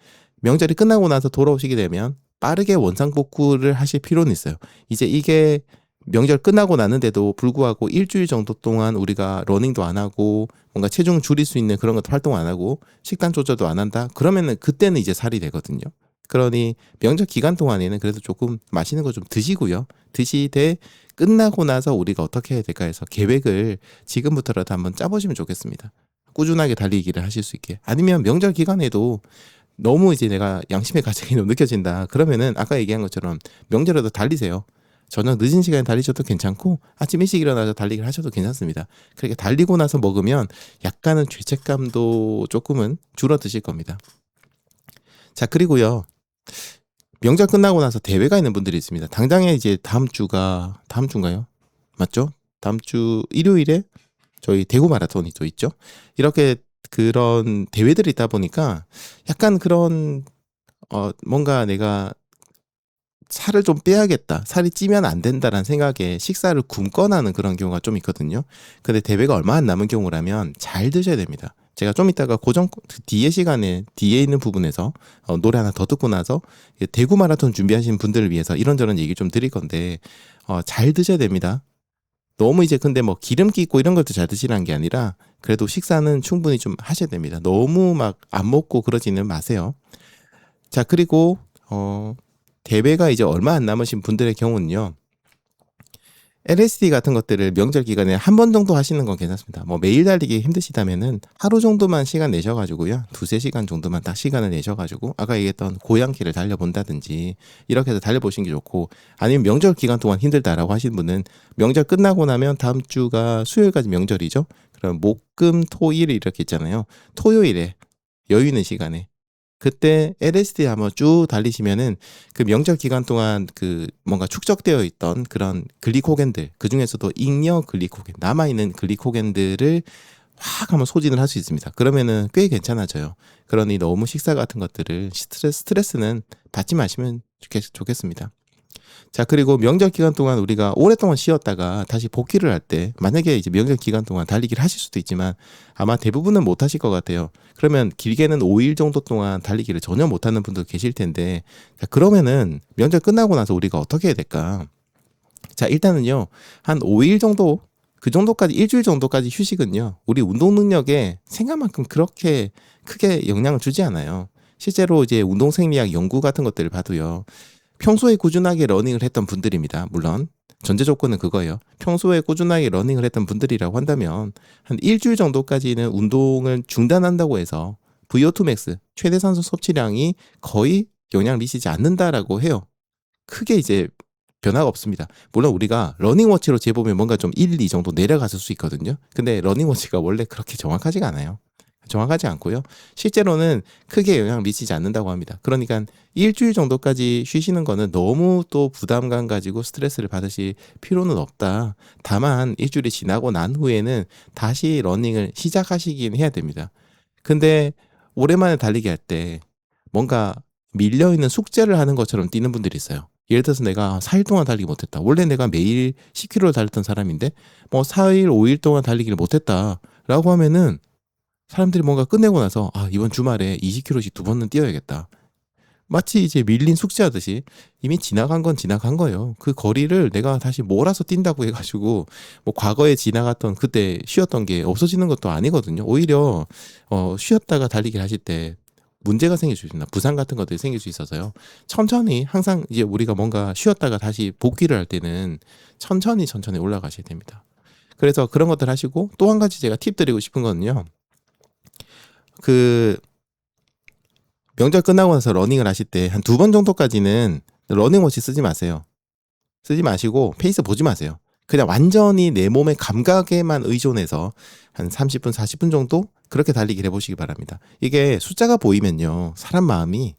명절이 끝나고 나서 돌아오시게 되면 빠르게 원상복구를 하실 필요는 있어요. 이제 이게 명절 끝나고 나는데도 불구하고 일주일 정도 동안 우리가 러닝도 안 하고 뭔가 체중 줄일 수 있는 그런 것도 활동 안 하고 식단 조절도 안 한다? 그러면은 그때는 이제 살이 되거든요. 그러니 명절 기간 동안에는 그래도 조금 맛있는 거 좀 드시고요. 드시되 끝나고 나서 우리가 어떻게 해야 될까 해서 계획을 지금부터라도 한번 짜보시면 좋겠습니다. 꾸준하게 달리기를 하실 수 있게. 아니면 명절 기간에도 너무 이제 내가 양심의 가책이 너무 느껴진다. 그러면은 아까 얘기한 것처럼 명절에도 달리세요. 저녁 늦은 시간에 달리셔도 괜찮고 아침 일찍 일어나서 달리기를 하셔도 괜찮습니다. 그렇게 달리고 나서 먹으면 약간은 죄책감도 조금은 줄어드실 겁니다. 자, 그리고요. 명절 끝나고 나서 대회가 있는 분들이 있습니다. 당장에 이제 다음 주인가요? 맞죠? 다음 주 일요일에 저희 대구 마라톤이 또 있죠. 이렇게 그런 대회들이 있다 보니까 약간 그런 뭔가 내가 살을 좀 빼야겠다. 살이 찌면 안 된다라는 생각에 식사를 굶거나 하는 그런 경우가 좀 있거든요. 근데 대회가 얼마 안 남은 경우라면 잘 드셔야 됩니다. 제가 좀 이따가 고정 뒤에 시간에 뒤에 있는 부분에서 노래 하나 더 듣고 나서 대구 마라톤 준비하시는 분들을 위해서 이런저런 얘기 좀 드릴 건데 잘 드셔야 됩니다. 너무 이제 근데 뭐 기름기 있고 이런 것도 잘 드시라는 게 아니라 그래도 식사는 충분히 좀 하셔야 됩니다. 너무 막 안 먹고 그러지는 마세요. 자, 그리고 대회가 이제 얼마 안 남으신 분들의 경우는요. LSD 같은 것들을 명절 기간에 한 번 정도 하시는 건 괜찮습니다. 뭐 매일 달리기 힘드시다면은 하루 정도만 시간 내셔가지고요. 2-3시간 정도만 딱 시간을 내셔가지고 아까 얘기했던 고향길을 달려본다든지 이렇게 해서 달려보시는 게 좋고, 아니면 명절 기간 동안 힘들다라고 하시는 분은 명절 끝나고 나면 다음 주가 수요일까지 명절이죠. 그럼 목, 금, 토, 일 이렇게 있잖아요. 토요일에 여유 있는 시간에 그때 LSD 한번 쭉 달리시면은 그 명절 기간 동안 그 뭔가 축적되어 있던 그런 글리코겐들, 그 중에서도 잉여 글리코겐, 남아있는 글리코겐들을 확 한번 소진을 할 수 있습니다. 그러면은 꽤 괜찮아져요. 그러니 너무 식사 같은 것들을 스트레스는 받지 마시면 좋겠습니다. 자, 그리고 명절 기간 동안 우리가 오랫동안 쉬었다가 다시 복귀를 할 때, 만약에 이제 명절 기간 동안 달리기를 하실 수도 있지만 아마 대부분은 못 하실 것 같아요. 그러면 길게는 5일 정도 동안 달리기를 전혀 못 하는 분도 계실 텐데, 자, 그러면은 명절 끝나고 나서 우리가 어떻게 해야 될까? 자, 일단은요, 한 5일 정도, 그 정도까지, 일주일 정도까지 휴식은요, 우리 운동 능력에 생각만큼 그렇게 크게 영향을 주지 않아요. 실제로 이제 운동 생리학 연구 같은 것들을 봐도요, 평소에 꾸준하게 러닝을 했던 분들입니다. 물론 전제 조건은 그거예요. 평소에 꾸준하게 러닝을 했던 분들이라고 한다면 한 일주일 정도까지는 운동을 중단한다고 해서 VO2 max 최대 산소 섭취량이 거의 영향을 미치지 않는다라고 해요. 크게 이제 변화가 없습니다. 물론 우리가 러닝워치로 재보면 뭔가 좀 1, 2 정도 내려갔을 수 있거든요. 근데 러닝워치가 원래 그렇게 정확하지가 않아요. 정확하지 않고요. 실제로는 크게 영향을 미치지 않는다고 합니다. 그러니까 일주일 정도까지 쉬시는 거는 너무 또 부담감 가지고 스트레스를 받으실 필요는 없다. 다만 일주일이 지나고 난 후에는 다시 러닝을 시작하시긴 해야 됩니다. 근데 오랜만에 달리기 할 때 뭔가 밀려있는 숙제를 하는 것처럼 뛰는 분들이 있어요. 예를 들어서 내가 4일 동안 달리기 못했다. 원래 내가 매일 10km를 달렸던 사람인데 뭐 4일, 5일 동안 달리기를 못했다 라고 하면은 사람들이 뭔가 끝내고 나서 이번 주말에 20km씩 2번은 뛰어야겠다. 마치 이제 밀린 숙제하듯이 이미 지나간 건 지나간 거예요. 그 거리를 내가 다시 몰아서 뛴다고 해가지고 뭐 과거에 지나갔던 그때 쉬었던 게 없어지는 것도 아니거든요. 오히려 쉬었다가 달리기를 하실 때 문제가 생길 수 있습니다. 부상 같은 것들이 생길 수 있어서요. 천천히 항상 이제 우리가 뭔가 쉬었다가 다시 복귀를 할 때는 천천히 올라가셔야 됩니다. 그래서 그런 것들 하시고 또 한 가지 제가 팁 드리고 싶은 거는요. 그 명절 끝나고 나서 러닝을 하실 때 한 2번 정도까지는 러닝워치 쓰지 마세요. 쓰지 마시고 페이스 보지 마세요. 그냥 완전히 내 몸의 감각에만 의존해서 한 30분, 40분 정도 그렇게 달리기를 해보시기 바랍니다. 이게 숫자가 보이면요. 사람 마음이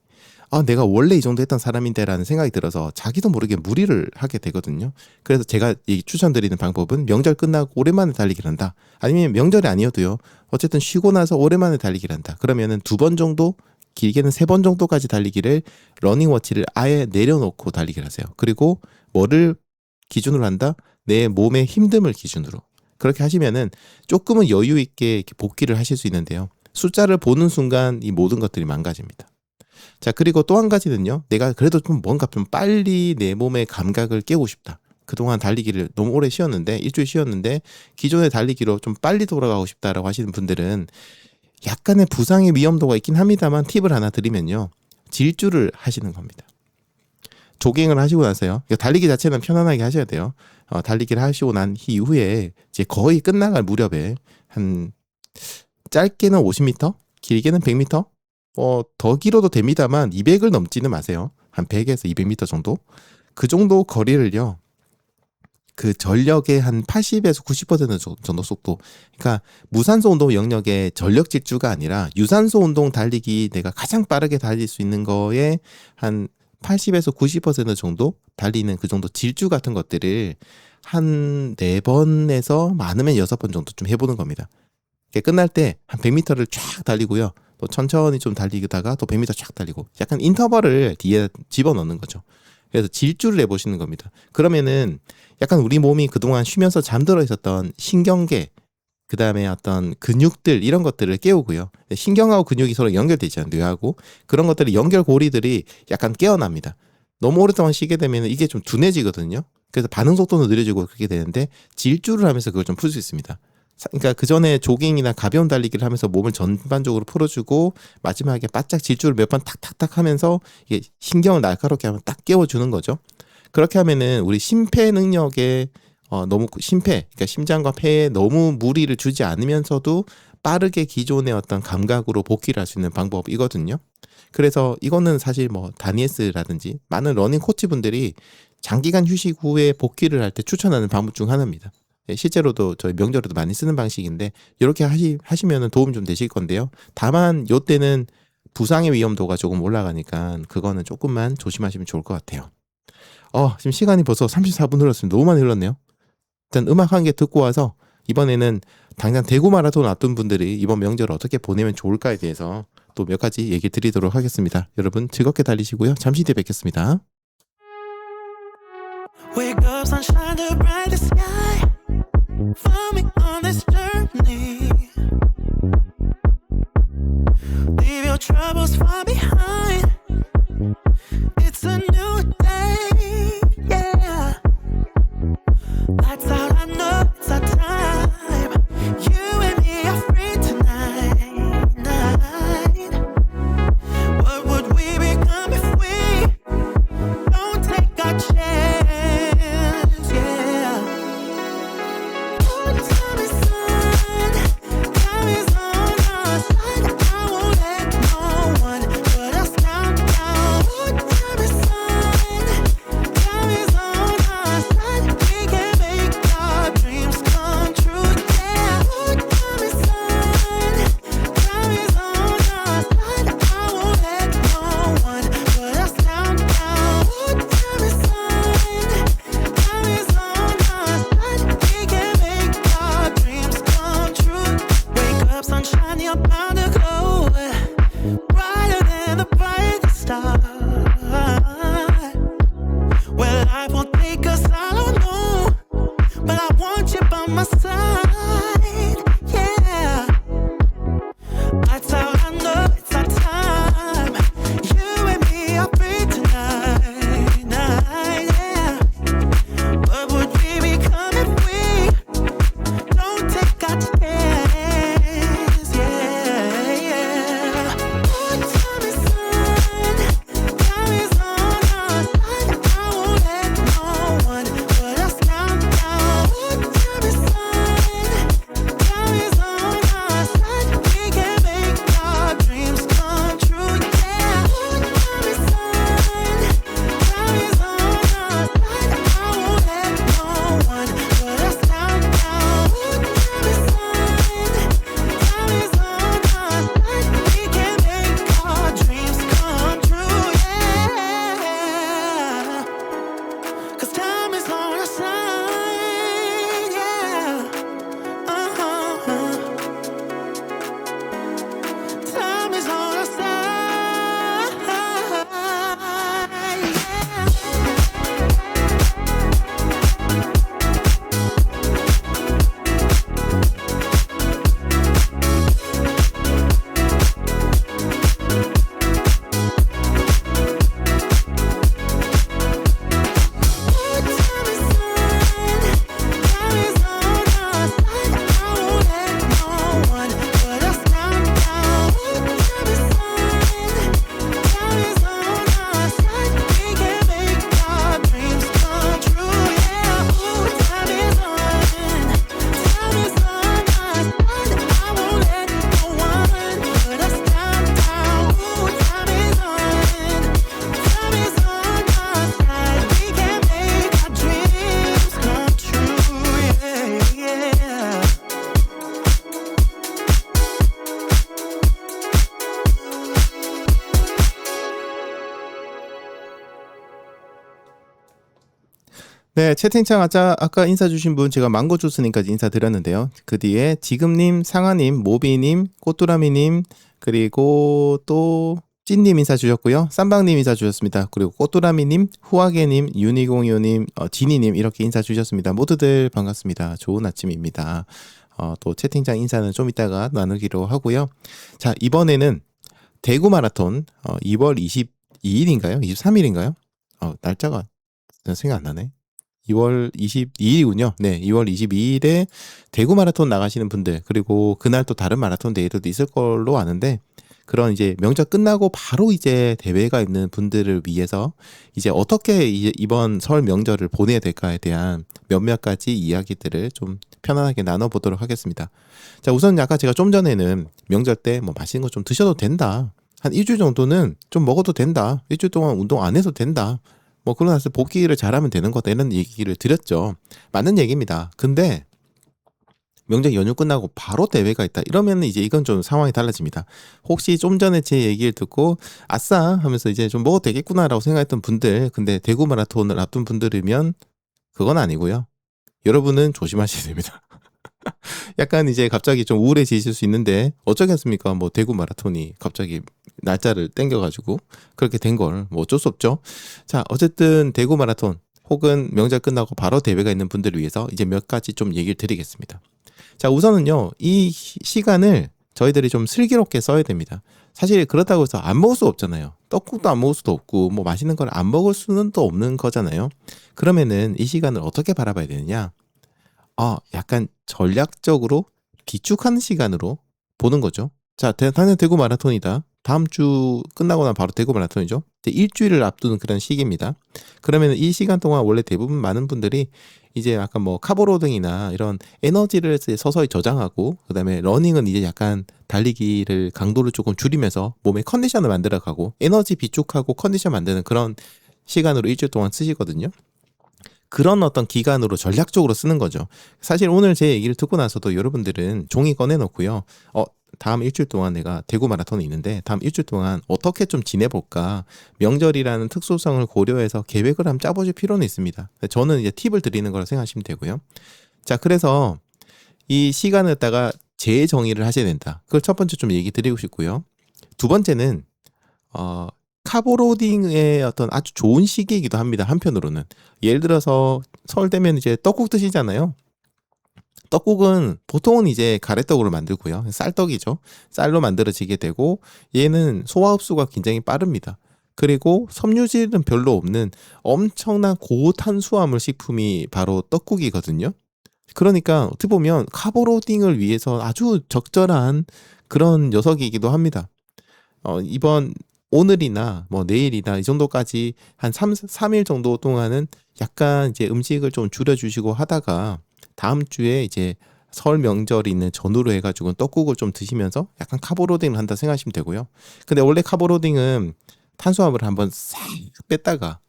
내가 원래 이 정도 했던 사람인데 라는 생각이 들어서 자기도 모르게 무리를 하게 되거든요. 그래서 제가 추천드리는 방법은 명절 끝나고 오랜만에 달리기를 한다. 아니면 명절이 아니어도요. 어쨌든 쉬고 나서 오랜만에 달리기를 한다. 그러면은 2번 정도, 길게는 3번 정도까지 달리기를 러닝워치를 아예 내려놓고 달리기를 하세요. 그리고 뭐를 기준으로 한다? 내 몸의 힘듦을 기준으로. 그렇게 하시면은 조금은 여유 있게 이렇게 복귀를 하실 수 있는데요. 숫자를 보는 순간 이 모든 것들이 망가집니다. 자, 그리고 또 한 가지는요. 내가 그래도 좀 뭔가 좀 빨리 내 몸의 감각을 깨우고 싶다. 그동안 달리기를 너무 오래 쉬었는데, 일주일 쉬었는데, 기존의 달리기로 좀 빨리 돌아가고 싶다라고 하시는 분들은 약간의 부상의 위험도가 있긴 합니다만 팁을 하나 드리면요. 질주를 하시는 겁니다. 조깅을 하시고 나서요. 달리기 자체는 편안하게 하셔야 돼요. 달리기를 하시고 난 이후에 이제 거의 끝나갈 무렵에 한 짧게는 50m, 길게는 100m, 더 길어도 됩니다만 200을 넘지는 마세요. 한 100에서 200m 정도. 그 정도 거리를요. 그 전력의 한 80에서 90% 정도 속도. 그러니까 무산소 운동 영역의 전력 질주가 아니라 유산소 운동 달리기 내가 가장 빠르게 달릴 수 있는 거에 한 80에서 90% 정도 달리는 그 정도 질주 같은 것들을 한 4번에서 많으면 6번 정도 좀 해보는 겁니다. 끝날 때 한 100m를 쫙 달리고요. 또 천천히 좀 달리다가 또 100m 쫙 달리고 약간 인터벌을 뒤에 집어넣는 거죠. 그래서 질주를 해보시는 겁니다. 그러면은 약간 우리 몸이 그동안 쉬면서 잠들어 있었던 신경계, 그 다음에 어떤 근육들 이런 것들을 깨우고요. 신경하고 근육이 서로 연결돼 있잖아요. 뇌하고. 그런 것들이 연결고리들이 약간 깨어납니다. 너무 오랫동안 쉬게 되면 이게 좀 둔해지거든요. 그래서 반응 속도는 느려지고 그렇게 되는데 질주를 하면서 그걸 좀 풀 수 있습니다. 그러니까 그 전에 조깅이나 가벼운 달리기를 하면서 몸을 전반적으로 풀어주고 마지막에 바짝 질주를 몇 번 탁탁탁 하면서 이게 신경을 날카롭게 하면 딱 깨워주는 거죠. 그렇게 하면은 우리 심폐 능력에 너무 그러니까 심장과 폐에 너무 무리를 주지 않으면서도 빠르게 기존의 어떤 감각으로 복귀를 할 수 있는 방법이거든요. 그래서 이거는 사실 뭐 다니엘스라든지 많은 러닝 코치분들이 장기간 휴식 후에 복귀를 할 때 추천하는 방법 중 하나입니다. 실제로도 저희 명절에도 많이 쓰는 방식인데 이렇게 하시면은 도움이 좀 되실 건데요. 다만 요때는 부상의 위험도가 조금 올라가니까 그거는 조금만 조심하시면 좋을 것 같아요. 지금 시간이 벌써 34분 흘렀습니다. 너무 많이 흘렀네요. 일단 음악 한 개 듣고 와서 이번에는 당장 대구 마라톤 앞둔 분들이 이번 명절을 어떻게 보내면 좋을까에 대해서 또 몇 가지 얘기 드리도록 하겠습니다. 여러분 즐겁게 달리시고요. 잠시 뒤에 뵙겠습니다. Wake up, sunshine, the brightest sky. Follow me on this journey. Leave your troubles far behind. It's a new day, yeah. Lights out, I know it's our time. You and me are free tonight. What would we become if we don't take our chance, yeah. Time is on, time is on our side. I won't let no one put us down, down. Time is on, time is on our side. We can make our dreams come true, yeah. Time is on, time is on our side. I won't let no one put us down, down. Time is on, time is on our side. We can make our dreams come true. Wake up, sunshine, you're bound to glow brighter than the brightest star. Well, life won't take us, I don't know, but I want you by my side, yeah. That's how I know it's our time. You and me are free tonight, yeah. What would we become if we don't take our chance, yeah. Time is on, time is on our side. I won't let no one put us down, down. Time is on our side. We can make our dreams come true, yeah. Time is on our side. I won't let no one put us down, down. Time is on our side. We can make our dreams come true, yeah. 'Cause time is on our side, yeah. Time is on our side, 네, 채팅창 아까 인사 주신 분 제가 망고 주스님까지 인사드렸는데요. 그 뒤에 지금님, 상아님, 모비님, 꼬뚜라미님, 그리고 또 찐님 인사 주셨고요. 쌈방님 인사 주셨습니다. 그리고 꼬뚜라미님, 후아게님, 유니공유님, 지니님 이렇게 인사 주셨습니다. 모두들 반갑습니다. 좋은 아침입니다. 또 채팅창 인사는 좀 이따가 나누기로 하고요. 자, 이번에는 대구 마라톤 2월 22일인가요? 23일인가요? 날짜가 생각 안 나네. 2월 22일이군요. 네, 2월 22일에 대구 마라톤 나가시는 분들, 그리고 그날 또 다른 마라톤 대회도 있을 걸로 아는데, 그런 이제 명절 끝나고 바로 이제 대회가 있는 분들을 위해서 이제 어떻게 이번 설 명절을 보내야 될까에 대한 몇몇 가지 이야기들을 좀 편안하게 나눠보도록 하겠습니다. 자, 우선 아까 제가 좀 전에는 명절 때 뭐 맛있는 거 좀 드셔도 된다. 한 일주일 정도는 좀 먹어도 된다. 일주일 동안 운동 안 해도 된다. 뭐 그러고 나서 복귀를 잘하면 되는 거다 이런 얘기를 드렸죠. 맞는 얘기입니다. 근데 명절 연휴 끝나고 바로 대회가 있다 이러면 이제 이건 좀 상황이 달라집니다. 혹시 좀 전에 제 얘기를 듣고 아싸 하면서 이제 좀 먹어도 되겠구나라고 생각했던 분들, 근데 대구 마라톤을 앞둔 분들이면 그건 아니고요. 여러분은 조심하셔야 됩니다. 약간 이제 갑자기 좀 우울해지실 수 있는데 어쩌겠습니까? 뭐 대구 마라톤이 갑자기 날짜를 땡겨가지고 그렇게 된 걸 뭐 어쩔 수 없죠. 자, 어쨌든 대구 마라톤 혹은 명절 끝나고 바로 대회가 있는 분들을 위해서 이제 몇 가지 좀 얘기를 드리겠습니다. 자, 우선은요, 이 시간을 저희들이 좀 슬기롭게 써야 됩니다. 사실 그렇다고 해서 안 먹을 수 없잖아요. 떡국도 안 먹을 수도 없고, 뭐 맛있는 걸 안 먹을 수는 또 없는 거잖아요. 그러면은 이 시간을 어떻게 바라봐야 되느냐? 약간 전략적으로 비축하는 시간으로 보는 거죠. 자, 당연 대구 마라톤이다. 다음 주 끝나고 나면 바로 대구 마라톤이죠. 이제 일주일을 앞두는 그런 시기입니다. 그러면 이 시간 동안 원래 대부분 많은 분들이 이제 약간 뭐 카보로딩이나 이런 에너지를 이제 서서히 저장하고, 그다음에 러닝은 이제 약간 달리기를 강도를 조금 줄이면서 몸의 컨디션을 만들어가고 에너지 비축하고 컨디션 만드는 그런 시간으로 일주일 동안 쓰시거든요. 그런 어떤 기간으로 전략적으로 쓰는 거죠. 사실 오늘 제 얘기를 듣고 나서도 여러분들은 종이 꺼내놓고요. 다음 일주일 동안 내가 대구 마라톤이 있는데 다음 일주일 동안 어떻게 좀 지내볼까, 명절이라는 특수성을 고려해서 계획을 한번 짜보실 필요는 있습니다. 저는 이제 팁을 드리는 거라 생각하시면 되고요. 자, 그래서 이 시간을 갖다가 재정의를 하셔야 된다. 그걸 첫 번째 좀 얘기 드리고 싶고요. 두 번째는 카보로딩의 어떤 아주 좋은 시기이기도 합니다. 한편으로는 예를 들어서 설 되면 이제 떡국 드시잖아요. 떡국은 보통은 이제 가래떡으로 만들고요. 쌀떡이죠. 쌀로 만들어지게 되고 얘는 소화 흡수가 굉장히 빠릅니다. 그리고 섬유질은 별로 없는 엄청난 고탄수화물 식품이 바로 떡국이거든요. 그러니까 어떻게 보면 카보로딩을 위해서 아주 적절한 그런 녀석이기도 합니다. 오늘이나 뭐 내일이나 이 정도까지 한 3일 정도 동안은 약간 이제 음식을 좀 줄여주시고 하다가 다음 주에 이제 설 명절이 있는 전후로 해가지고 떡국을 좀 드시면서 약간 카보로딩을 한다 생각하시면 되고요. 근데 원래 카보로딩은 탄수화물을 한번 싹 뺐다가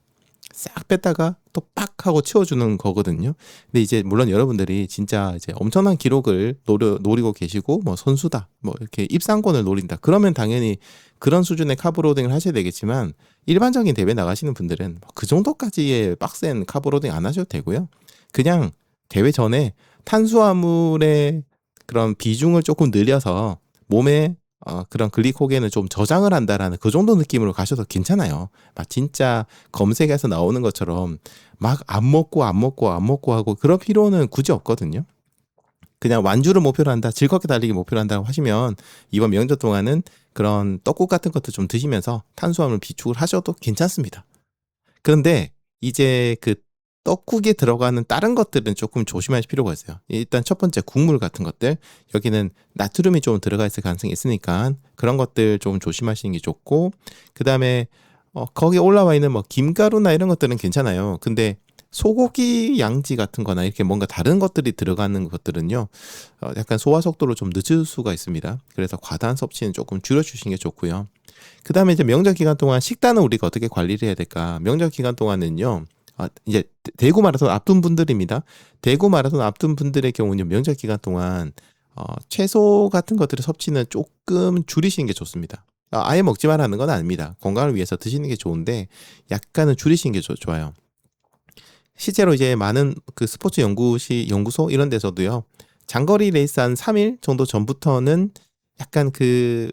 또 빡 하고 채워주는 거거든요. 근데 이제 물론 여러분들이 진짜 이제 엄청난 기록을 노리고 계시고 뭐 선수다, 뭐 이렇게 입상권을 노린다. 그러면 당연히 그런 수준의 카보로딩을 하셔야 되겠지만 일반적인 대회 나가시는 분들은 그 정도까지의 빡센 카보로딩 안 하셔도 되고요. 그냥 대회 전에 탄수화물의 그런 비중을 조금 늘려서 몸에 그런 글리코겐을 좀 저장을 한다라는 그 정도 느낌으로 가셔도 괜찮아요. 막 진짜 검색에서 나오는 것처럼 막 안 먹고 하고 그럴 필요는 굳이 없거든요. 그냥 완주를 목표로 한다, 즐겁게 달리기 목표로 한다고 하시면 이번 명절 동안은 그런 떡국 같은 것도 좀 드시면서 탄수화물 비축을 하셔도 괜찮습니다. 그런데 이제 그 떡국에 들어가는 다른 것들은 조금 조심하실 필요가 있어요. 일단 첫 번째 국물 같은 것들, 여기는 나트륨이 좀 들어가 있을 가능성이 있으니까 그런 것들 좀 조심하시는 게 좋고, 그 다음에 거기에 올라와 있는 뭐 김가루나 이런 것들은 괜찮아요. 근데 소고기 양지 같은 거나 이렇게 뭔가 다른 것들이 들어가는 것들은요, 약간 소화 속도를 좀 늦출 수가 있습니다. 그래서 과다한 섭취는 조금 줄여주시는 게 좋고요. 그 다음에 이제 명절 기간 동안 식단은 우리가 어떻게 관리를 해야 될까? 명절 기간 동안은요, 이제 대구 마라톤 앞둔 분들입니다. 대구 마라톤 앞둔 분들의 경우는 명절 기간 동안 채소 같은 것들의 섭취는 조금 줄이시는 게 좋습니다. 아예 먹지 말라는 건 아닙니다. 건강을 위해서 드시는 게 좋은데 약간은 줄이시는 게 좋아요. 실제로 이제 많은 그 스포츠 연구소 이런 데서도요, 장거리 레이스 한 3일 정도 전부터는 약간 그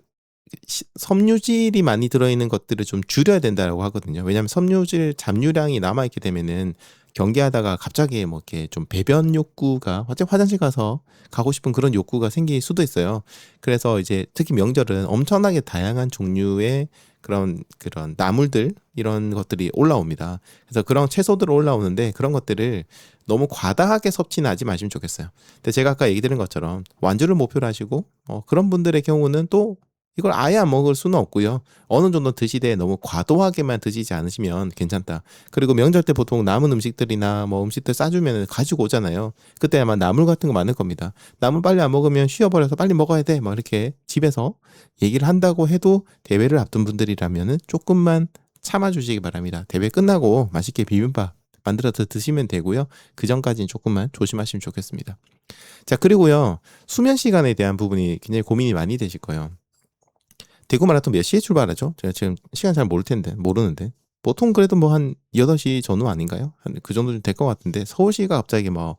섬유질이 많이 들어있는 것들을 좀 줄여야 된다고 하거든요. 왜냐하면 섬유질 잠유량이 남아있게 되면은 경기하다가 갑자기 뭐 이렇게 좀 배변 욕구가 화장실 가고 싶은 그런 욕구가 생길 수도 있어요. 그래서 이제 특히 명절은 엄청나게 다양한 종류의 그런 나물들 이런 것들이 올라옵니다. 그래서 그런 채소들 올라오는데 그런 것들을 너무 과다하게 섭취는 하지 마시면 좋겠어요. 근데 제가 아까 얘기 드린 것처럼 완주를 목표로 하시고 그런 분들의 경우는 또 이걸 아예 안 먹을 수는 없고요. 어느 정도 드시되 너무 과도하게만 드시지 않으시면 괜찮다. 그리고 명절 때 보통 남은 음식들이나 뭐 음식들 싸주면 가지고 오잖아요. 그때 아마 나물 같은 거 많을 겁니다. 나물 빨리 안 먹으면 쉬어버려서 빨리 먹어야 돼. 막 이렇게 집에서 얘기를 한다고 해도 대회를 앞둔 분들이라면은 조금만 참아주시기 바랍니다. 대회 끝나고 맛있게 비빔밥 만들어서 드시면 되고요. 그 전까지는 조금만 조심하시면 좋겠습니다. 자, 그리고요, 수면 시간에 대한 부분이 굉장히 고민이 많이 되실 거예요. 대구 마라톤 몇 시에 출발하죠? 제가 지금 시간 잘 모르는데 보통 그래도 뭐 한 8시 전후 아닌가요? 한 그 정도 좀 될 것 같은데 서울시가 갑자기 뭐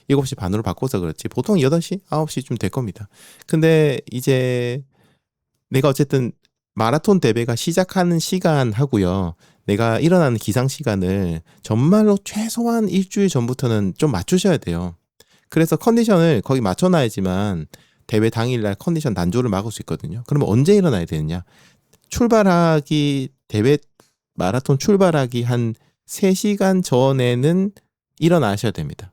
7시 반으로 바꿔서 그렇지 보통 8시, 9시쯤 될 겁니다. 근데 이제 내가 어쨌든 마라톤 대회가 시작하는 시간하고요. 내가 일어나는 기상 시간을 정말로 최소한 일주일 전부터는 좀 맞추셔야 돼요. 그래서 컨디션을 거기 맞춰놔야지만 대회 당일날 컨디션 난조를 막을 수 있거든요. 그러면 언제 일어나야 되느냐? 대회 마라톤 출발하기 한 3시간 전에는 일어나셔야 됩니다.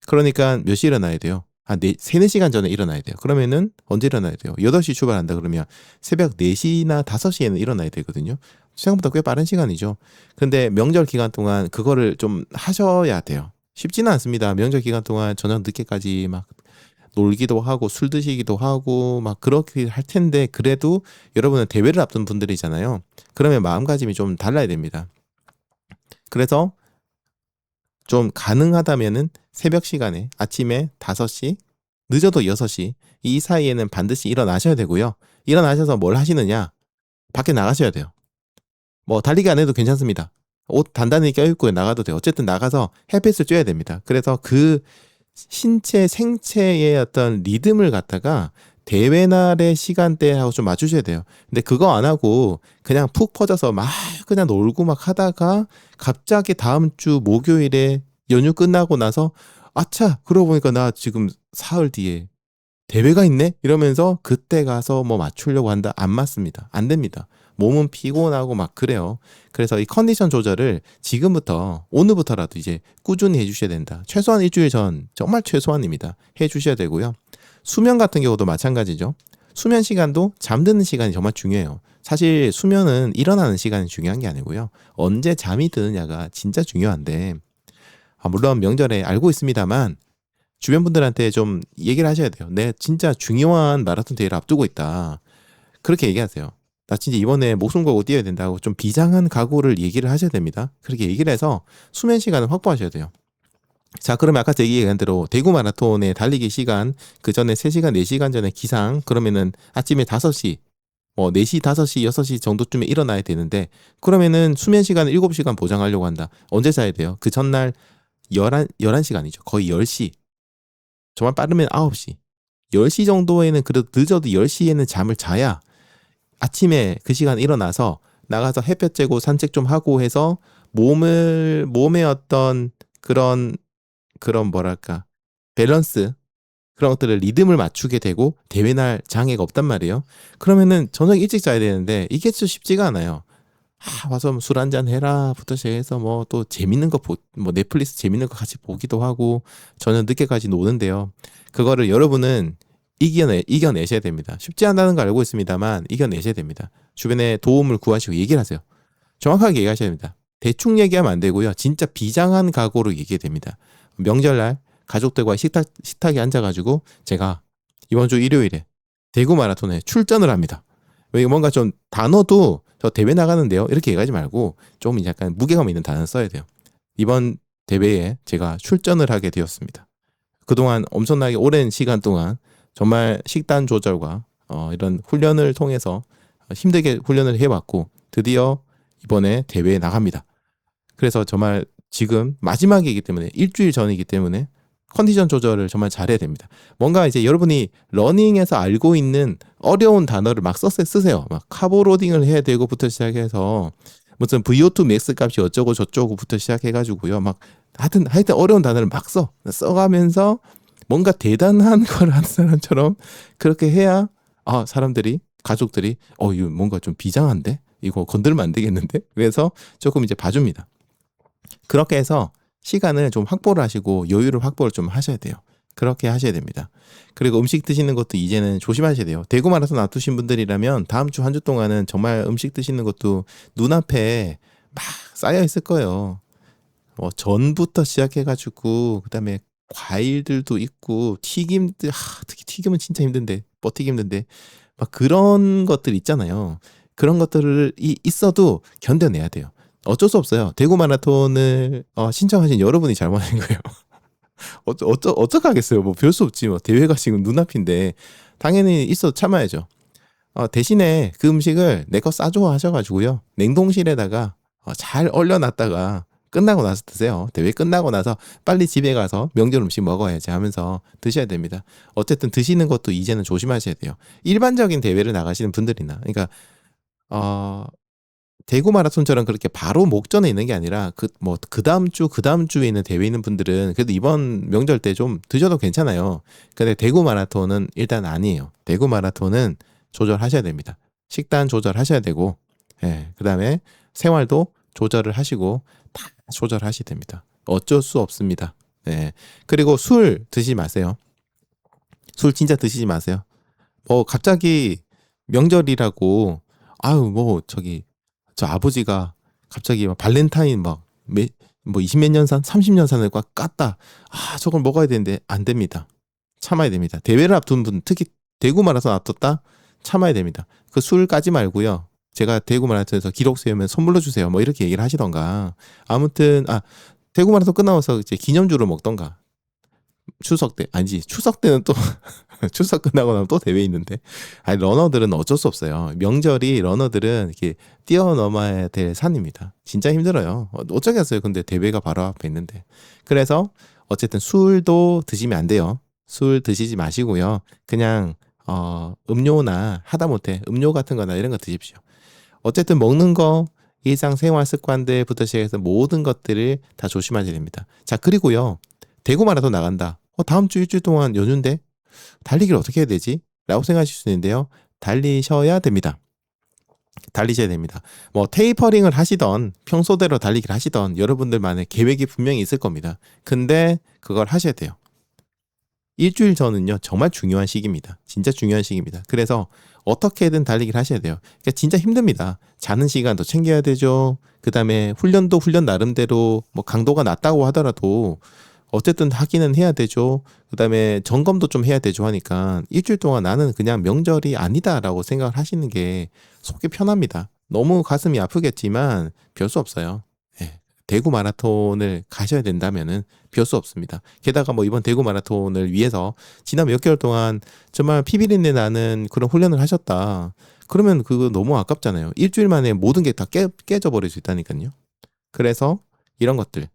그러니까 몇 시 일어나야 돼요? 한 3, 4시간 전에 일어나야 돼요. 그러면은 언제 일어나야 돼요? 8시 출발한다 그러면 새벽 4시나 5시에는 일어나야 되거든요. 생각보다 꽤 빠른 시간이죠. 근데 명절 기간 동안 그거를 좀 하셔야 돼요. 쉽지는 않습니다. 명절 기간 동안 저녁 늦게까지 막 놀기도 하고 술 드시기도 하고 막 그렇게 할 텐데 그래도 여러분은 대회를 앞둔 분들이잖아요. 그러면 마음가짐이 좀 달라야 됩니다. 그래서 좀 가능하다면은 새벽 시간에 아침에 5시, 늦어도 6시 이 사이에는 반드시 일어나셔야 되고요. 일어나셔서 뭘 하시느냐? 밖에 나가셔야 돼요. 뭐 달리기 안 해도 괜찮습니다. 옷 단단히 껴입고 나가도 돼요. 어쨌든 나가서 햇빛을 쬐야 됩니다. 그래서 그 신체 생체의 어떤 리듬을 갖다가 대회 날의 시간대하고 좀 맞추셔야 돼요. 근데 그거 안 하고 그냥 푹 퍼져서 막 그냥 놀고 막 하다가 갑자기 다음 주 목요일에 연휴 끝나고 나서 아차 그러고 보니까 나 지금 사흘 뒤에 대회가 있네 이러면서 그때 가서 뭐 맞추려고 한다. 안 맞습니다. 안 됩니다. 몸은 피곤하고 막 그래요. 그래서 이 컨디션 조절을 지금부터 오늘부터라도 이제 꾸준히 해주셔야 된다. 최소한 일주일 전 정말 최소한입니다. 해주셔야 되고요. 수면 같은 경우도 마찬가지죠. 수면 시간도 잠드는 시간이 정말 중요해요. 사실 수면은 일어나는 시간이 중요한 게 아니고요. 언제 잠이 드느냐가 진짜 중요한데 물론 명절에 알고 있습니다만 주변 분들한테 좀 얘기를 하셔야 돼요. 내 진짜 중요한 마라톤 대회를 앞두고 있다. 그렇게 얘기하세요. 나 진짜 이번에 목숨 걸고 뛰어야 된다고 좀 비장한 각오를 얘기를 하셔야 됩니다. 그렇게 얘기를 해서 수면 시간을 확보하셔야 돼요. 자, 그러면 아까 제가 얘기한 대로 대구 마라톤의 달리기 시간 그 전에 3시간, 4시간 전에 기상 그러면은 아침에 5시 뭐 4시, 5시, 6시 정도쯤에 일어나야 되는데 그러면은 수면 시간을 7시간 보장하려고 한다. 언제 자야 돼요? 그 전날 11시간이죠. 거의 10시. 정말 빠르면 9시. 10시 정도에는 그래도 늦어도 10시에는 잠을 자야 아침에 그 시간 일어나서 나가서 햇볕 쬐고 산책 좀 하고 해서 몸의 어떤 그런 뭐랄까 밸런스 그런 것들을 리듬을 맞추게 되고 대회날 장애가 없단 말이에요. 그러면은 저녁 일찍 자야 되는데 이게 좀 쉽지가 않아요. 와서 술 한잔 해라부터 시작해서 뭐 또 재밌는 거 뭐 넷플릭스 재밌는 거 같이 보기도 하고 저녁 늦게까지 노는데요. 그거를 여러분은 이겨내셔야 됩니다. 쉽지 않다는 걸 알고 있습니다만 이겨내셔야 됩니다. 주변에 도움을 구하시고 얘기를 하세요. 정확하게 얘기하셔야 됩니다. 대충 얘기하면 안 되고요. 진짜 비장한 각오로 얘기해야 됩니다. 명절날 가족들과 식탁에 앉아가지고 제가 이번 주 일요일에 대구 마라톤에 출전을 합니다. 왜 뭔가 좀 단어도 저 대회 나가는데요. 이렇게 얘기하지 말고 좀 약간 무게감 있는 단어 써야 돼요. 이번 대회에 제가 출전을 하게 되었습니다. 그동안 엄청나게 오랜 시간 동안 정말 식단 조절과 이런 훈련을 통해서 힘들게 훈련을 해왔고 드디어 이번에 대회에 나갑니다. 그래서 정말 지금 마지막이기 때문에 일주일 전이기 때문에 컨디션 조절을 정말 잘해야 됩니다. 뭔가 이제 여러분이 러닝에서 알고 있는 어려운 단어를 막 쓰세요. 막 카보로딩을 해야 되고부터 시작해서 무슨 VO2 맥스 값이 어쩌고 저쩌고부터 시작해가지고요. 막 하여튼 어려운 단어를 막 써가면서 뭔가 대단한 걸 하는 사람처럼 그렇게 해야 사람들이 가족들이 이거 뭔가 좀 비장한데 이거 건들면 안 되겠는데 그래서 조금 이제 봐줍니다. 그렇게 해서 시간을 좀 확보를 하시고 여유를 확보를 좀 하셔야 돼요. 그렇게 하셔야 됩니다. 그리고 음식 드시는 것도 이제는 조심하셔야 돼요. 대구 마라톤 앞두신 분들이라면 다음 주 한 주 동안은 정말 음식 드시는 것도 눈앞에 막 쌓여 있을 거예요. 전부터 시작해가지고 그다음에 과일들도 있고 튀김들 특히 튀김은 진짜 힘든데 버티기 힘든데 막 그런 것들 있잖아요. 그런 것들이 있어도 견뎌내야 돼요. 어쩔 수 없어요. 대구 마라톤을 신청하신 여러분이 잘못한 거예요. 어떡하겠어요. 뭐 별 수 없지. 뭐 대회가 지금 눈앞인데 당연히 있어도 참아야죠. 대신에 그 음식을 내 거 싸줘 하셔가지고요. 냉동실에다가 잘 얼려놨다가 끝나고 나서 드세요. 대회 끝나고 나서 빨리 집에 가서 명절 음식 먹어야지 하면서 드셔야 됩니다. 어쨌든 드시는 것도 이제는 조심하셔야 돼요. 일반적인 대회를 나가시는 분들이나 그러니까 대구 마라톤처럼 그렇게 바로 목전에 있는 게 아니라 그 다음 주에 있는 대회 있는 분들은 그래도 이번 명절 때 좀 드셔도 괜찮아요. 근데 대구 마라톤은 일단 아니에요. 대구 마라톤은 조절하셔야 됩니다. 식단 조절하셔야 되고, 예, 그다음에 생활도 조절을 하시고 다 조절하셔야 됩니다. 어쩔 수 없습니다. 예. 그리고 술 드시지 마세요. 술 진짜 드시지 마세요. 갑자기 명절이라고 저 아버지가 갑자기 막 발렌타인 뭐 20몇 년 산, 30년 산을 꽉 깠다. 저걸 먹어야 되는데 안 됩니다. 참아야 됩니다. 대회를 앞둔 분, 특히 대구 마라톤 앞뒀다 참아야 됩니다. 그 술 까지 말고요. 제가 대구 마라톤에서 기록 세우면 선물로 주세요. 뭐 이렇게 얘기를 하시던가. 아무튼 대구 마라톤 끝나고서 이제 기념주를 먹던가. 추석 때는 또 추석 끝나고 나면 또 대회 있는데. 러너들은 어쩔 수 없어요. 명절이 러너들은 이렇게 뛰어넘어야 될 산입니다. 진짜 힘들어요. 어쩌겠어요. 근데 대회가 바로 앞에 있는데. 그래서 어쨌든 술도 드시면 안 돼요. 술 드시지 마시고요. 그냥 음료나 하다못해 음료 같은 거나 이런 거 드십시오. 어쨌든 먹는 거, 일상생활 습관들부터 시작해서 모든 것들을 다 조심하셔야 됩니다. 자, 그리고요. 대구 마라톤 나간다. 다음 주 일주일 동안 연휴인데 달리기를 어떻게 해야 되지? 라고 생각하실 수 있는데요. 달리셔야 됩니다. 달리셔야 됩니다. 테이퍼링을 하시던 평소대로 달리기를 하시던 여러분들만의 계획이 분명히 있을 겁니다. 근데 그걸 하셔야 돼요. 일주일 전은요 정말 중요한 시기입니다. 진짜 중요한 시기입니다. 그래서 어떻게든 달리기를 하셔야 돼요. 그러니까 진짜 힘듭니다. 자는 시간도 챙겨야 되죠. 그 다음에 훈련도 훈련 나름대로 강도가 낮다고 하더라도 어쨌든 하기는 해야 되죠. 그 다음에 점검도 좀 해야 되죠 하니까 일주일 동안 나는 그냥 명절이 아니다라고 생각을 하시는 게 속이 편합니다. 너무 가슴이 아프겠지만 별 수 없어요. 예. 대구 마라톤을 가셔야 된다면은 별 수 없습니다. 게다가 이번 대구 마라톤을 위해서 지난 몇 개월 동안 정말 피비린내 나는 그런 훈련을 하셨다. 그러면 그거 너무 아깝잖아요. 일주일 만에 모든 게 다 깨져 버릴 수 있다니까요. 그래서 이런 것들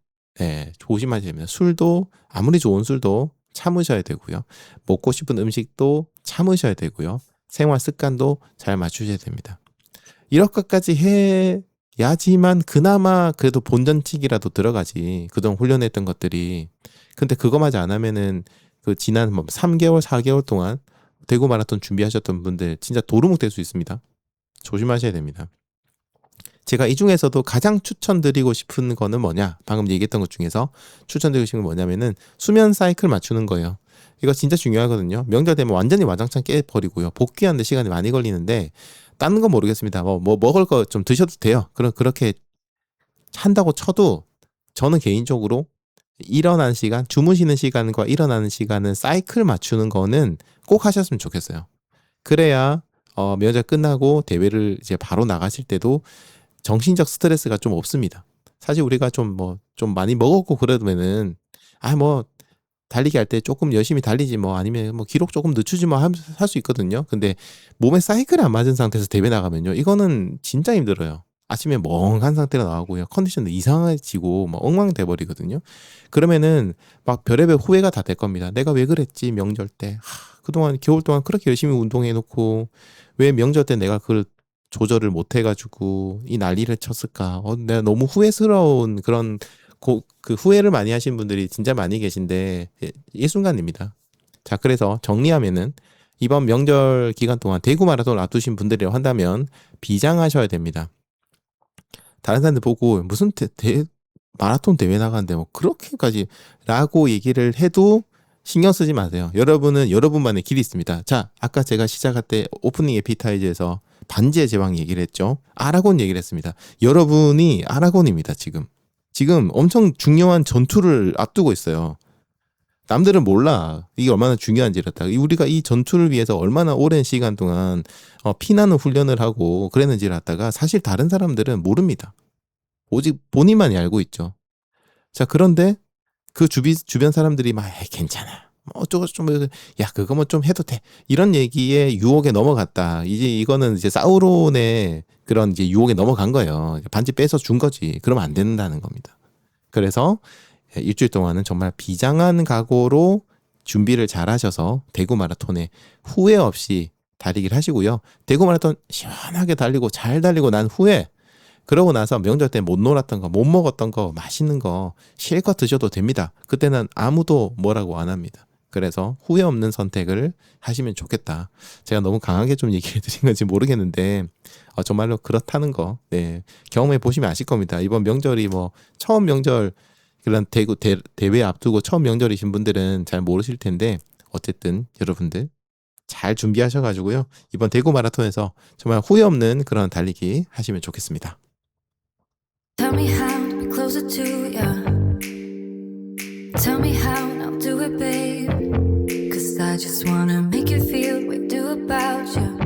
조심하셔야 됩니다. 술도 아무리 좋은 술도 참으셔야 되고요. 먹고 싶은 음식도 참으셔야 되고요. 생활 습관도 잘 맞추셔야 됩니다. 이렇게까지 해야지만 그나마 그래도 본전치기라도 들어가지. 그동안 훈련했던 것들이. 근데 그거마저 안 하면은 그 지난 3개월, 4개월 동안 대구 마라톤 준비하셨던 분들 진짜 도루묵 될 수 있습니다. 조심하셔야 됩니다. 제가 이 중에서도 가장 추천드리고 싶은 거는 뭐냐? 방금 얘기했던 것 중에서 추천드리고 싶은 건 뭐냐면은 수면 사이클 맞추는 거예요. 이거 진짜 중요하거든요. 명절 되면 완전히 와장창 깨버리고요. 복귀하는데 시간이 많이 걸리는데 다른 건 모르겠습니다. 먹을 거 좀 드셔도 돼요. 그렇게 한다고 쳐도 저는 개인적으로 일어나는 시간, 주무시는 시간과 일어나는 시간은 사이클 맞추는 거는 꼭 하셨으면 좋겠어요. 그래야 명절 끝나고 대회를 이제 바로 나가실 때도 정신적 스트레스가 좀 없습니다. 사실 우리가 좀 많이 먹었고 그러면은 달리기 할 때 조금 열심히 달리지 아니면 기록 조금 늦추지 할 수 있거든요. 근데 몸에 사이클이 안 맞은 상태에서 대회 나가면요. 이거는 진짜 힘들어요. 아침에 멍한 상태로 나가고요. 컨디션도 이상해지고 엉망돼 버리거든요. 그러면은 별의별 후회가 다 될 겁니다. 내가 왜 그랬지 명절 때. 그동안 겨울 동안 그렇게 열심히 운동해 놓고 왜 명절 때 내가 그걸 조절을 못 해가지고 이 난리를 쳤을까. 내가 너무 후회스러운 그런 그 후회를 많이 하신 분들이 진짜 많이 계신데 이 순간입니다. 자, 그래서 정리하면은 이번 명절 기간 동안 대구 마라톤을 앞두신 분들이라고 한다면 비장하셔야 됩니다. 다른 사람들 보고 무슨 마라톤 대회 나가는데 그렇게까지 라고 얘기를 해도 신경 쓰지 마세요. 여러분은 여러분만의 길이 있습니다. 자, 아까 제가 시작할 때 오프닝 에피타이저에서 반지의 제왕 얘기를 했죠. 아라곤 얘기를 했습니다. 여러분이 아라곤입니다. 지금 엄청 중요한 전투를 앞두고 있어요. 남들은 몰라. 이게 얼마나 중요한지를 우리가 이 전투를 위해서 얼마나 오랜 시간 동안 피나는 훈련을 하고 그랬는지를 갖다가 사실 다른 사람들은 모릅니다. 오직 본인만이 알고 있죠. 자, 그런데 그 주변 사람들이 괜찮아. 어쩌고 좀, 야, 그거 좀 해도 돼. 이런 얘기에 유혹에 넘어갔다. 이거는 이제 사우론의 그런 이제 유혹에 넘어간 거예요. 반지 빼서 준 거지. 그러면 안 된다는 겁니다. 그래서 일주일 동안은 정말 비장한 각오로 준비를 잘 하셔서 대구 마라톤에 후회 없이 달리기를 하시고요. 대구 마라톤 시원하게 달리고 잘 달리고 난 후에 그러고 나서 명절 때 못 놀았던 거, 못 먹었던 거, 맛있는 거 실컷 드셔도 됩니다. 그때는 아무도 뭐라고 안 합니다. 그래서 후회 없는 선택을 하시면 좋겠다. 제가 너무 강하게 좀 얘기해 드린 건지 모르겠는데 정말로 그렇다는 거 경험해 보시면 아실 겁니다. 이번 명절이 뭐 처음 명절 그런 대구 대회 앞두고 처음 명절이신 분들은 잘 모르실 텐데 어쨌든 여러분들 잘 준비하셔가지고요. 이번 대구 마라톤에서 정말 후회 없는 그런 달리기 하시면 좋겠습니다. Tell me how to be closer to you. Tell me how and I'll do it, babe. Cause I just wanna make you feel what I do about you.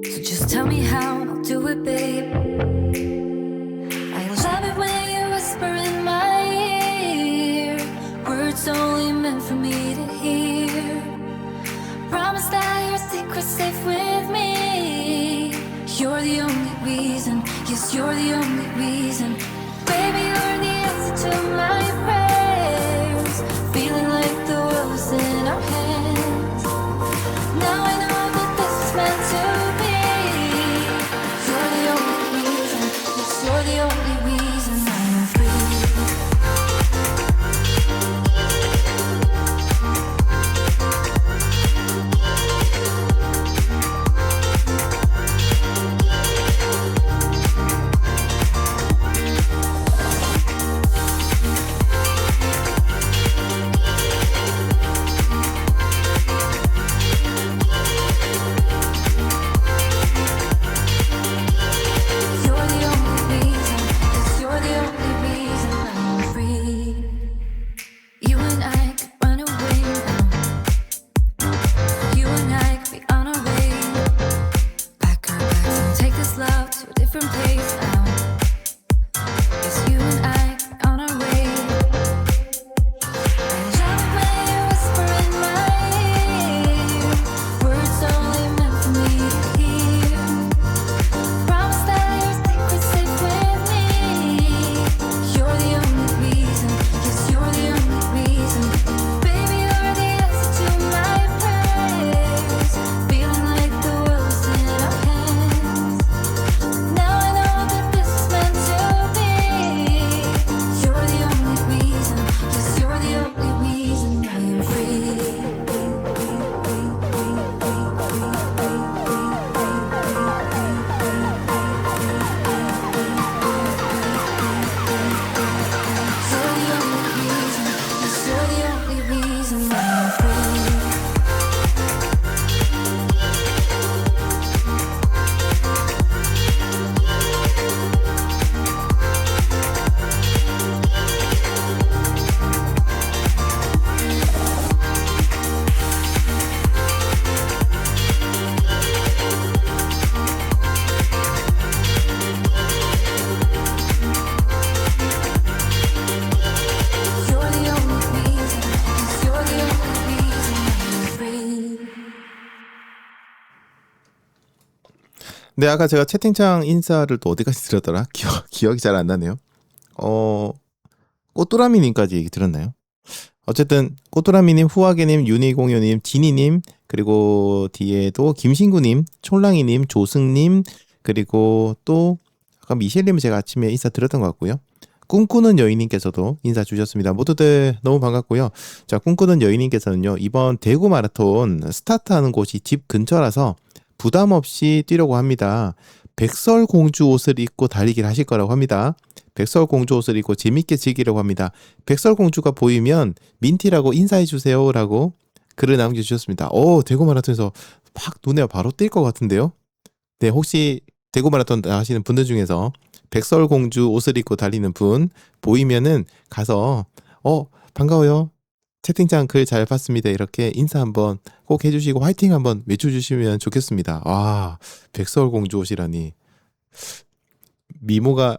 So just tell me how and I'll do it, babe. I love it when you whisper in my ear, words only meant for me to hear. Promise that your secret's safe with me. You're the only reason, yes, you're the only reason. Baby, you're the answer to my prayers. Feeling like the world's in our hands. Now I know that this is meant to be. You're the only reason, yes, you're the only reason I'm free. You're the only reason, yes, you're the only reason I'm free. You and I could run away now. You and I could be on our way. Pack our bags and take this love to a different place now. Yes, you and I could be on our way. I love it when you whisper in my ear, words only meant for me to hear. Promise that your secret's safe with me. You're the only reason, yes, you're the only reason. Baby, you're the answer to my prayers. Feeling like the world's in our hands. Now I know that this is meant to be. You're the only reason, yes, you're the only reason I am free. You're the only reason, yes, you're the only reason I'm free. You're the only reason, yes, you're the only reason I'm free. 네, 아까 제가 채팅창 인사를 또 어디까지 드렸더라? 기억이 잘 안 나네요. 꼬뚜라미님까지 얘기 들었나요? 어쨌든 꼬뚜라미님, 후아게님, 유니공유님, 지니님, 그리고 뒤에도 김신구님, 촐랑이님, 조승님, 그리고 또 아까 미셸님 제가 아침에 인사 드렸던 것 같고요. 꿈꾸는 여인님께서도 인사 주셨습니다. 모두들 너무 반갑고요. 자, 꿈꾸는 여인님께서는요, 이번 대구 마라톤 스타트하는 곳이 집 근처라서 부담 없이 뛰려고 합니다. 백설공주 옷을 입고 달리기를 하실 거라고 합니다. 백설공주 옷을 입고 재밌게 즐기려고 합니다. 백설공주가 보이면 민티라고 인사해 주세요 라고 글을 남겨주셨습니다. 대구 마라톤에서 확 눈에 바로 띌 것 같은데요. 네, 혹시 대구 마라톤 하시는 분들 중에서 백설공주 옷을 입고 달리는 분 보이면은 가서 반가워요. 채팅창 글 잘 봤습니다. 이렇게 인사 한번 꼭 해주시고 화이팅 한번 외쳐주시면 좋겠습니다. 와, 백설공주 옷이라니. 미모가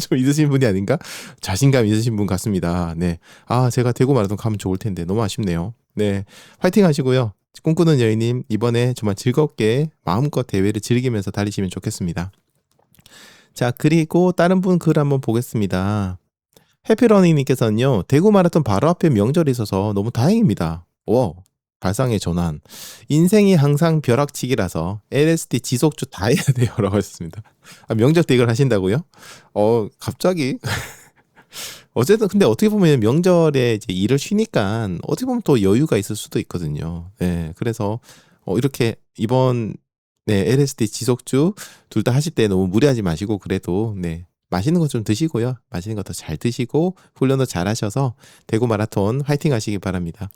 좀 있으신 분이 아닌가? 자신감 있으신 분 같습니다. 네. 제가 대구 마라톤 가면 좋을 텐데 너무 아쉽네요. 네. 화이팅 하시고요. 꿈꾸는 여인님 이번에 정말 즐겁게 마음껏 대회를 즐기면서 달리시면 좋겠습니다. 자, 그리고 다른 분 글 한번 보겠습니다. 해피러닝님께서는요, 대구 마라톤 바로 앞에 명절이 있어서 너무 다행입니다. 발상의 전환. 인생이 항상 벼락치기라서 LSD 지속주 다 해야 돼요. 라고 하셨습니다. 명절 때 이걸 하신다고요? 갑자기. 어쨌든 근데 어떻게 보면 명절에 이제 일을 쉬니까 어떻게 보면 또 여유가 있을 수도 있거든요. 네, 그래서 이렇게 이번 LSD 지속주 둘 다 하실 때 너무 무리하지 마시고 그래도 맛있는 거 좀 드시고요. 맛있는 것도 잘 드시고 훈련도 잘 하셔서 대구 마라톤 화이팅 하시기 바랍니다.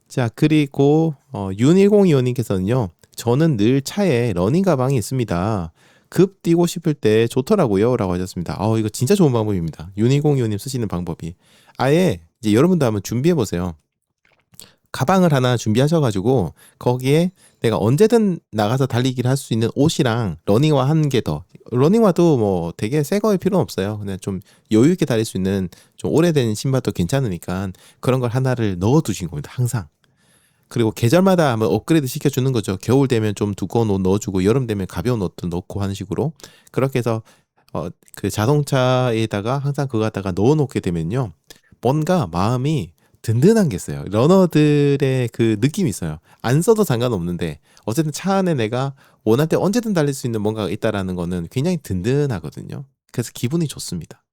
자, 그리고 6102호님께서는요. 저는 늘 차에 러닝 가방이 있습니다. 급 뛰고 싶을 때 좋더라고요. 라고 하셨습니다. 이거 진짜 좋은 방법입니다. 6102호님 쓰시는 방법이. 아예 이제 여러분도 한번 준비해 보세요. 가방을 하나 준비하셔가지고 거기에 내가 언제든 나가서 달리기를 할 수 있는 옷이랑 러닝화 한 개 더. 러닝화도 뭐 되게 새 거일 필요는 없어요. 그냥 좀 여유 있게 달릴 수 있는 좀 오래된 신발도 괜찮으니까 그런 걸 하나를 넣어 두신 겁니다. 항상. 그리고 계절마다 한번 업그레이드 시켜주는 거죠. 겨울 되면 좀 두꺼운 옷 넣어주고 여름 되면 가벼운 옷도 넣고 하는 식으로. 그렇게 해서 그 자동차에다가 항상 그거 갖다가 넣어놓게 되면요. 뭔가 마음이 든든한 게 있어요. 러너들의 그 느낌이 있어요. 안 써도 상관없는데 어쨌든 차 안에 내가 원할 때 언제든 달릴 수 있는 뭔가가 있다라는 거는 굉장히 든든하거든요. 그래서 기분이 좋습니다.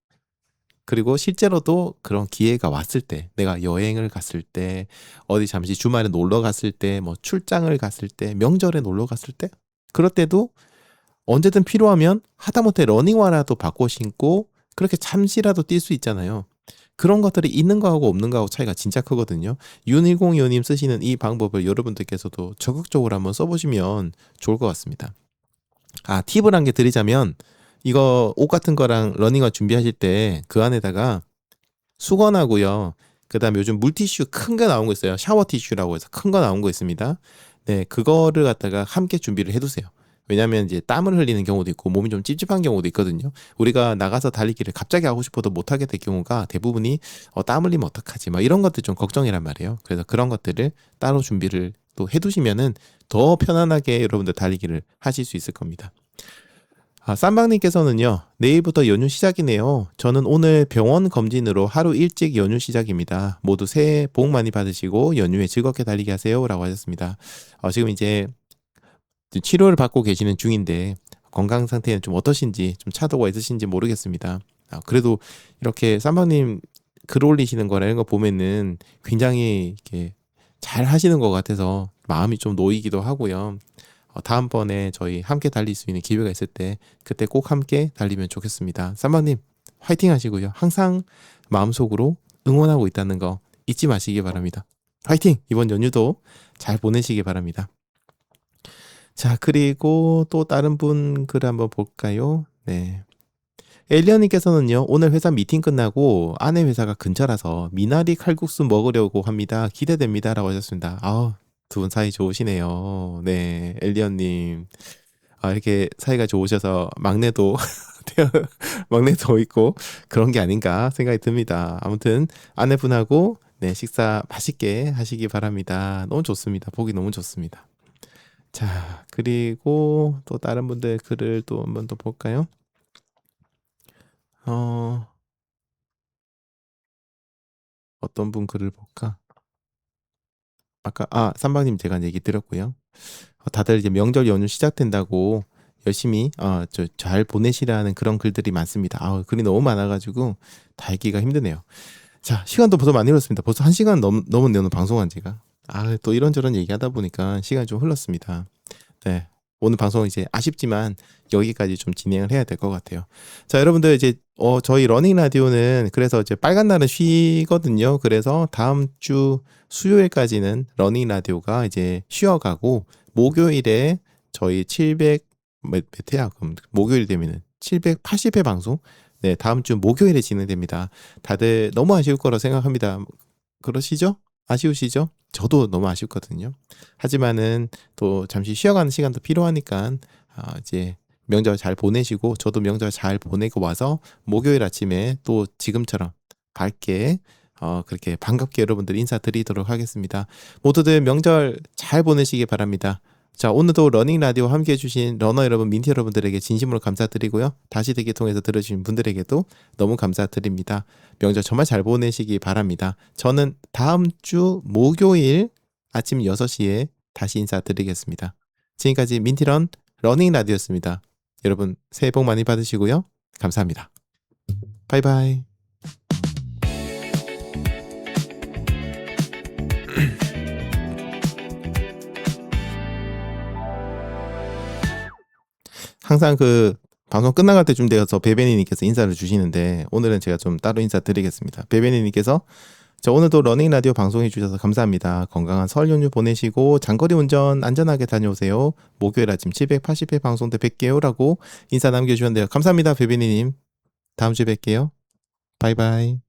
그리고 실제로도 그런 기회가 왔을 때 내가 여행을 갔을 때 어디 잠시 주말에 놀러 갔을 때 뭐 출장을 갔을 때 명절에 놀러 갔을 때 그럴 때도 언제든 필요하면 하다못해 러닝화라도 바꿔 신고 그렇게 잠시라도 뛸 수 있잖아요. 그런 것들이 있는 거하고 없는 거하고 차이가 진짜 크거든요. 6102호님 쓰시는 이 방법을 여러분들께서도 적극적으로 한번 써보시면 좋을 것 같습니다. 팁을 한 개 드리자면 이거 옷 같은 거랑 러닝화 준비하실 때 그 안에다가 수건하고요. 그 다음에 요즘 물티슈 큰 거 나온 거 있어요. 샤워 티슈라고 해서 큰 거 나온 거 있습니다. 네, 그거를 갖다가 함께 준비를 해두세요. 왜냐면 이제 땀을 흘리는 경우도 있고 몸이 좀 찝찝한 경우도 있거든요. 우리가 나가서 달리기를 갑자기 하고 싶어도 못하게 될 경우가 대부분이 땀 흘리면 어떡하지 막 이런 것들 좀 걱정이란 말이에요. 그래서 그런 것들을 따로 준비를 또 해두시면은 더 편안하게 여러분들 달리기를 하실 수 있을 겁니다. 쌈방님께서는요. 내일부터 연휴 시작이네요. 저는 오늘 병원 검진으로 하루 일찍 연휴 시작입니다. 모두 새해 복 많이 받으시고 연휴에 즐겁게 달리기 하세요. 라고 하셨습니다. 지금 이제 치료를 받고 계시는 중인데 건강 상태는 좀 어떠신지 좀 차도가 있으신지 모르겠습니다. 그래도 이렇게 쌈방님 글 올리시는 거나 이런 거 보면은 굉장히 이렇게 잘 하시는 것 같아서 마음이 좀 놓이기도 하고요. 다음번에 저희 함께 달릴 수 있는 기회가 있을 때 그때 꼭 함께 달리면 좋겠습니다. 쌈방님 화이팅 하시고요. 항상 마음속으로 응원하고 있다는 거 잊지 마시기 바랍니다. 화이팅! 이번 연휴도 잘 보내시기 바랍니다. 자, 그리고 또 다른 분 글 한번 볼까요? 네. 엘리언님께서는요. 오늘 회사 미팅 끝나고 아내 회사가 근처라서 미나리 칼국수 먹으려고 합니다. 기대됩니다. 라고 하셨습니다. 두 분 사이 좋으시네요. 네, 엘리언님. 이렇게 사이가 좋으셔서 막내도 있고 그런 게 아닌가 생각이 듭니다. 아무튼 아내분하고 식사 맛있게 하시기 바랍니다. 너무 좋습니다. 보기 너무 좋습니다. 자, 그리고 또 다른 분들 글을 또 한번 더 볼까요? 어떤 분 글을 볼까? 아까 삼방님 제가 얘기 드렸고요. 다들 이제 명절 연휴 시작된다고 열심히 잘 보내시라는 그런 글들이 많습니다. 글이 너무 많아가지고 다 읽기가 힘드네요. 자, 시간도 벌써 많이 흘렀습니다. 벌써 1시간 넘었네요, 오늘 방송한 지가. 또 이런저런 얘기하다 보니까 시간이 좀 흘렀습니다. 네, 오늘 방송 이제 아쉽지만 여기까지 좀 진행을 해야 될 것 같아요. 자, 여러분들 이제 저희 러닝 라디오는 그래서 이제 빨간 날은 쉬거든요. 그래서 다음 주 수요일까지는 러닝 라디오가 이제 쉬어가고 목요일에 저희 700 몇 회야? 그럼 목요일 되면은 780회 방송 다음 주 목요일에 진행됩니다. 다들 너무 아쉬울 거라 생각합니다. 그러시죠? 아쉬우시죠? 저도 너무 아쉽거든요. 하지만은 또 잠시 쉬어가는 시간도 필요하니까 이제 명절 잘 보내시고 저도 명절 잘 보내고 와서 목요일 아침에 또 지금처럼 밝게 그렇게 반갑게 여러분들 인사드리도록 하겠습니다. 모두들 명절 잘 보내시기 바랍니다. 자, 오늘도 러닝 라디오 함께 해주신 러너 여러분, 민티 여러분들에게 진심으로 감사드리고요. 다시 듣기 통해서 들으신 분들에게도 너무 감사드립니다. 명절 정말 잘 보내시기 바랍니다. 저는 다음 주 목요일 아침 6시에 다시 인사드리겠습니다. 지금까지 민티런 러닝 라디오였습니다. 여러분 새해 복 많이 받으시고요. 감사합니다. 바이바이. 항상 그 방송 끝나갈 때쯤 되어서 베베니님께서 인사를 주시는데 오늘은 제가 좀 따로 인사드리겠습니다. 베베니님께서 저 오늘도 러닝 라디오 방송해 주셔서 감사합니다. 건강한 설 연휴 보내시고 장거리 운전 안전하게 다녀오세요. 목요일 아침 780회 방송 때 뵐게요 라고 인사 남겨주셨는데요. 감사합니다 베베니님. 다음 주에 뵐게요. 바이바이.